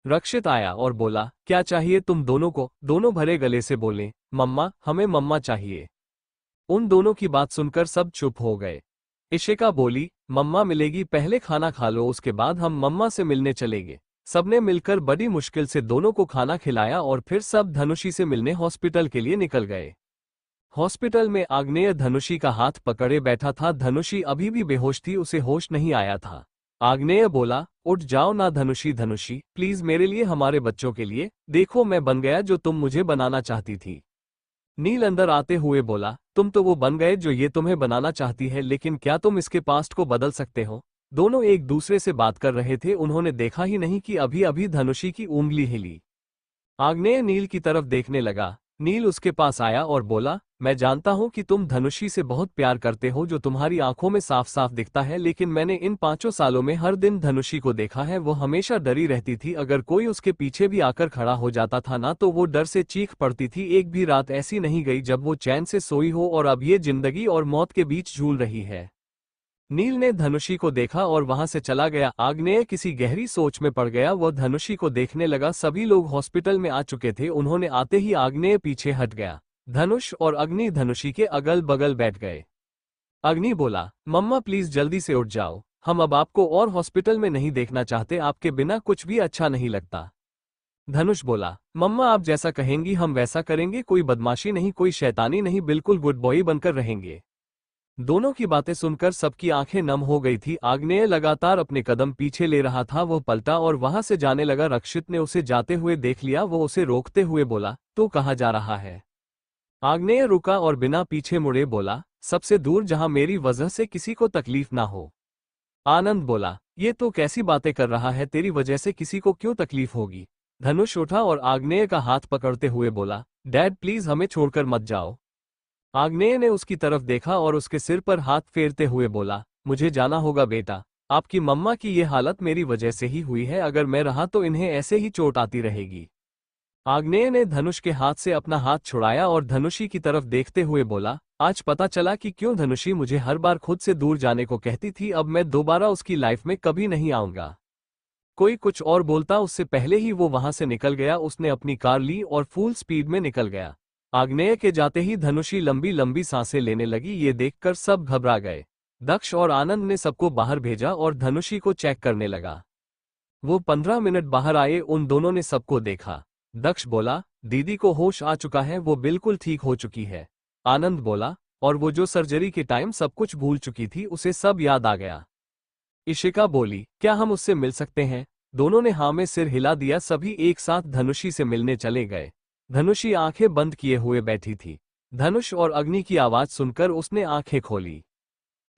रक्षित आया और बोला, क्या चाहिए तुम दोनों को? दोनों भरे गले से बोले, मम्मा, हमें मम्मा चाहिए। उन दोनों की बात सुनकर सब चुप हो गए। इशिका बोली, मम्मा मिलेगी, पहले खाना खा लो, उसके बाद हम मम्मा से मिलने चलेंगे। सबने मिलकर बड़ी मुश्किल से दोनों को खाना खिलाया और फिर सब धनुषी से मिलने हॉस्पिटल के लिए निकल गए। हॉस्पिटल में आग्नेय धनुषी का हाथ पकड़े बैठा था। धनुषी अभी भी बेहोश थी, उसे होश नहीं आया था। आग्नेय बोला, उठ जाओ ना धनुषी, धनुषी प्लीज मेरे लिए, हमारे बच्चों के लिए, देखो मैं बन गया जो तुम मुझे बनाना चाहती थी। नील अंदर आते हुए बोला, तुम तो वो बन गए जो ये तुम्हें बनाना चाहती है, लेकिन क्या तुम इसके पास्ट को बदल सकते हो? दोनों एक दूसरे से बात कर रहे थे, उन्होंने देखा ही नहीं कि अभी अभी धनुषी की उंगली हिली। आग्नेय नील की तरफ देखने लगा। नील उसके पास आया और बोला, मैं जानता हूं कि तुम धनुषी से बहुत प्यार करते हो, जो तुम्हारी आंखों में साफ साफ दिखता है, लेकिन मैंने इन 5 सालों में हर दिन धनुषी को देखा है। वो हमेशा डरी रहती थी, अगर कोई उसके पीछे भी आकर खड़ा हो जाता था ना तो वो डर से चीख पड़ती थी। एक भी रात ऐसी नहीं गई जब वो चैन से सोई हो, और अब ये जिंदगी और मौत के बीच झूल रही है। नील ने धनुषी को देखा और वहां से चला गया। आग्नेय किसी गहरी सोच में पड़ गया। वह धनुषी को देखने लगा। सभी लोग हॉस्पिटल में आ चुके थे। उन्होंने आते ही आग्नेय पीछे हट गया। धनुष और अग्नि धनुषी के अगल बगल बैठ गए। अग्नि बोला, मम्मा प्लीज जल्दी से उठ जाओ, हम अब आपको और हॉस्पिटल में नहीं देखना चाहते, आपके बिना कुछ भी अच्छा नहीं लगता। धनुष बोला, मम्मा आप जैसा कहेंगी हम वैसा करेंगे, कोई बदमाशी नहीं, कोई शैतानी नहीं, बिल्कुल गुड बॉय बनकर रहेंगे। दोनों की बातें सुनकर सबकी आंखें नम हो गई थी। आग्नेय लगातार अपने कदम पीछे ले रहा था। वह पलटा और वहां से जाने लगा। रक्षित ने उसे जाते हुए देख लिया। वो उसे रोकते हुए बोला, तू कहाँ जा रहा है? आग्नेय रुका और बिना पीछे मुड़े बोला, सबसे दूर, जहां मेरी वजह से किसी को तकलीफ ना हो। आनंद बोला, ये तो कैसी बातें कर रहा है, तेरी वजह से किसी को क्यों तकलीफ होगी? धनुष उठा और आग्नेय का हाथ पकड़ते हुए बोला, डैड प्लीज हमें छोड़कर मत जाओ। आग्नेय ने उसकी तरफ देखा और उसके सिर पर हाथ फेरते हुए बोला, मुझे जाना होगा बेटा, आपकी मम्मा की ये हालत मेरी वजह से ही हुई है, अगर मैं रहा तो इन्हें ऐसे ही चोट आती रहेगी। आग्नेय ने धनुष के हाथ से अपना हाथ छुड़ाया और धनुषी की तरफ देखते हुए बोला, आज पता चला कि क्यों धनुषी मुझे हर बार खुद से दूर जाने को कहती थी। अब मैं दोबारा उसकी लाइफ में कभी नहीं आऊंगा। कोई कुछ और बोलता उससे पहले ही वो वहां से निकल गया। उसने अपनी कार ली और फुल स्पीड में निकल गया। आग्नेय के जाते ही धनुषी लंबी लंबी सांसें लेने लगी। ये देखकर सब घबरा गए। दक्ष और आनंद ने सबको बाहर भेजा और धनुषी को चेक करने लगा। वो 15 मिनट बाहर आए। उन दोनों ने सबको देखा। दक्ष बोला, दीदी को होश आ चुका है, वो बिल्कुल ठीक हो चुकी है। आनंद बोला, और वो जो सर्जरी के टाइम सब कुछ भूल चुकी थी, उसे सब याद आ गया। इशिका बोली, क्या हम उससे मिल सकते हैं? दोनों ने हाँ में सिर हिला दिया। सभी एक साथ धनुषी से मिलने चले गए। धनुषी आंखें बंद किए हुए बैठी थी। धनुष और अग्नि की आवाज सुनकर उसने आंखें खोली।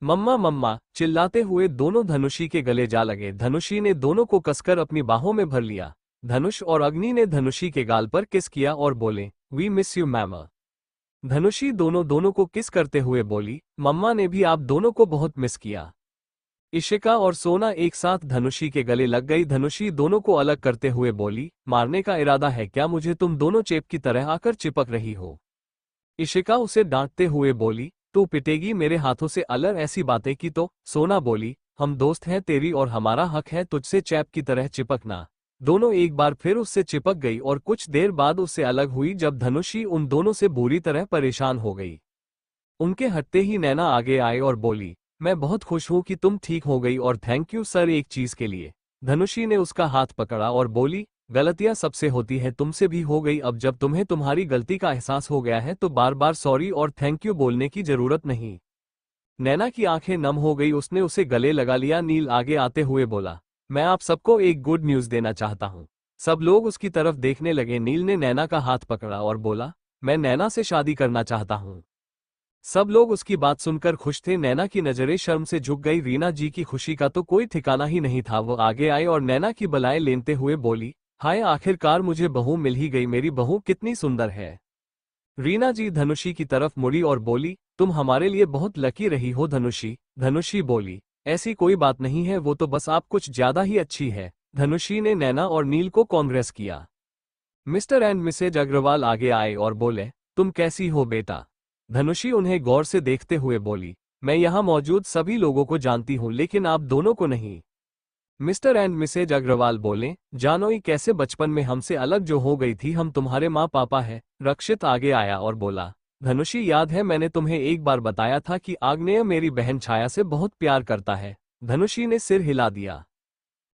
मम्मा मम्मा चिल्लाते हुए दोनों धनुषी के गले जा लगे। धनुषी ने दोनों को कसकर अपनी बाहों में भर लिया। धनुष और अग्नि ने धनुषी के गाल पर किस किया और बोले, वी मिस यू मैमा। धनुषी दोनों को किस करते हुए बोली, मम्मा ने भी आप दोनों को बहुत मिस किया। इशिका और सोना एक साथ धनुषी के गले लग गई। धनुषी दोनों को अलग करते हुए बोली, मारने का इरादा है क्या मुझे? तुम दोनों चेप की तरह आकर चिपक रही हो। इशिका उसे डांटते हुए बोली, तू पिटेगी मेरे हाथों से अलग ऐसी बातें की तो? सोना बोली, हम दोस्त हैं, तेरी और हमारा हक है तुझसे चैप की तरह चिपकना। दोनों एक बार फिर उससे चिपक गई और कुछ देर बाद उससे अलग हुई जब धनुषी उन दोनों से बुरी तरह परेशान हो गई। उनके हटते ही नैना आगे आए और बोली, मैं बहुत खुश हूं कि तुम ठीक हो गई और थैंक यू सर एक चीज के लिए। धनुषी ने उसका हाथ पकड़ा और बोली, गलतियां सबसे होती है, तुमसे भी हो गई। अब जब तुम्हें तुम्हारी गलती का एहसास हो गया है तो बार बार सॉरी और थैंक यू बोलने की जरूरत नहीं। नैना की आंखें नम हो गई। उसने उसे गले लगा लिया। नील आगे आते हुए बोला, मैं आप सबको एक गुड न्यूज देना चाहता हूँ। सब लोग उसकी तरफ देखने लगे। नील ने नैना का हाथ पकड़ा और बोला, मैं नैना से शादी करना चाहता हूँ। सब लोग उसकी बात सुनकर खुश थे। नैना की नजरें शर्म से झुक गई। रीना जी की खुशी का तो कोई ठिकाना ही नहीं था। वो आगे आई और नैना की बलाएं लेते हुए बोली, हाय आखिरकार मुझे बहू मिल ही गई, मेरी बहू कितनी सुंदर है। रीना जी धनुषी की तरफ मुड़ी और बोली, तुम हमारे लिए बहुत लकी रही हो धनुषी। धनुषी बोली, ऐसी कोई बात नहीं है, वो तो बस आप कुछ ज्यादा ही अच्छी है। धनुषी ने नैना और नील को कांग्रेस किया। मिस्टर एंड मिसेज अग्रवाल आगे आए और बोले, तुम कैसी हो बेटा? धनुषी उन्हें गौर से देखते हुए बोली, मैं यहाँ मौजूद सभी लोगों को जानती हूँ लेकिन आप दोनों को नहीं। मिस्टर एंड मिसेज अग्रवाल बोले, जानोई कैसे बचपन में हमसे अलग जो हो गई थी, हम तुम्हारे माँ पापा हैं। रक्षित आगे आया और बोला, धनुषी, याद है मैंने तुम्हें एक बार बताया था कि आग्नेय मेरी बहन छाया से बहुत प्यार करता है। धनुषी ने सिर हिला दिया।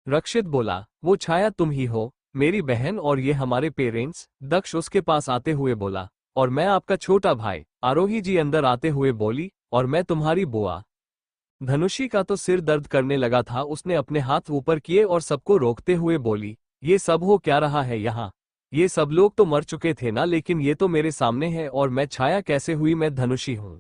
रक्षित बोला, वो छाया तुम ही हो, मेरी बहन, और ये हमारे पेरेंट्स। दक्ष उसके पास आते हुए बोला, और मैं आपका छोटा भाई। आरोही जी अंदर आते हुए बोली, और मैं तुम्हारी बुआ। धनुषी का तो सिर दर्द करने लगा था। उसने अपने हाथ ऊपर किए और सबको रोकते हुए बोली, ये सब हो क्या रहा है यहाँ? ये सब लोग तो मर चुके थे ना, लेकिन ये तो मेरे सामने है, और मैं छाया कैसे हुई? मैं धनुषी हूँ।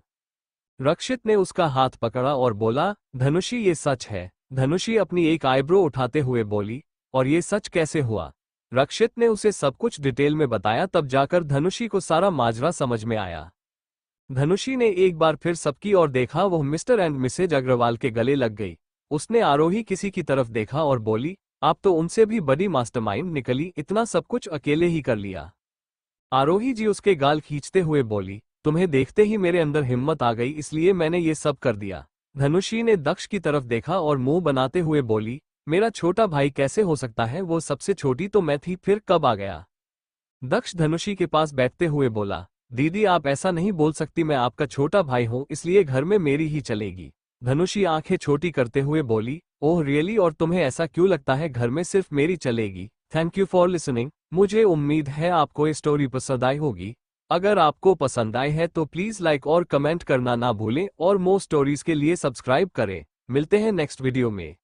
रक्षित ने उसका हाथ पकड़ा और बोला, धनुषी ये सच है। धनुषी अपनी एक आईब्रो उठाते हुए बोली, और ये सच कैसे हुआ? रक्षित ने उसे सब कुछ डिटेल में बताया। तब जाकर धनुषी को सारा माजरा समझ में आया। धनुषी ने एक बार फिर सबकी ओर देखा। वह मिस्टर एंड मिसेज अग्रवाल के गले लग गई। उसने आरोही किसी की तरफ देखा और बोली, आप तो उनसे भी बड़ी मास्टरमाइंड निकली, इतना सब कुछ अकेले ही कर लिया। आरोही जी उसके गाल खींचते हुए बोली, तुम्हें देखते ही मेरे अंदर हिम्मत आ गई, इसलिए मैंने ये सब कर दिया। धनुषी ने दक्ष की तरफ देखा और मुंह बनाते हुए बोली, मेरा छोटा भाई कैसे हो सकता है? वो सबसे छोटी तो मैं थी, फिर कब आ गया? दक्ष धनुषी के पास बैठते हुए बोला, दीदी आप ऐसा नहीं बोल सकती, मैं आपका छोटा भाई हूं, इसलिए घर में मेरी ही चलेगी। धनुषी आंखें छोटी करते हुए बोली, ओह रियली? और तुम्हें ऐसा क्यों लगता है घर में सिर्फ मेरी चलेगी? Thank you for listening. मुझे उम्मीद है आपको ये स्टोरी पसंद आई होगी। अगर आपको पसंद आई है तो प्लीज लाइक और कमेंट करना ना भूलें, और मोर स्टोरीज के लिए सब्सक्राइब करें। मिलते हैं नेक्स्ट वीडियो में।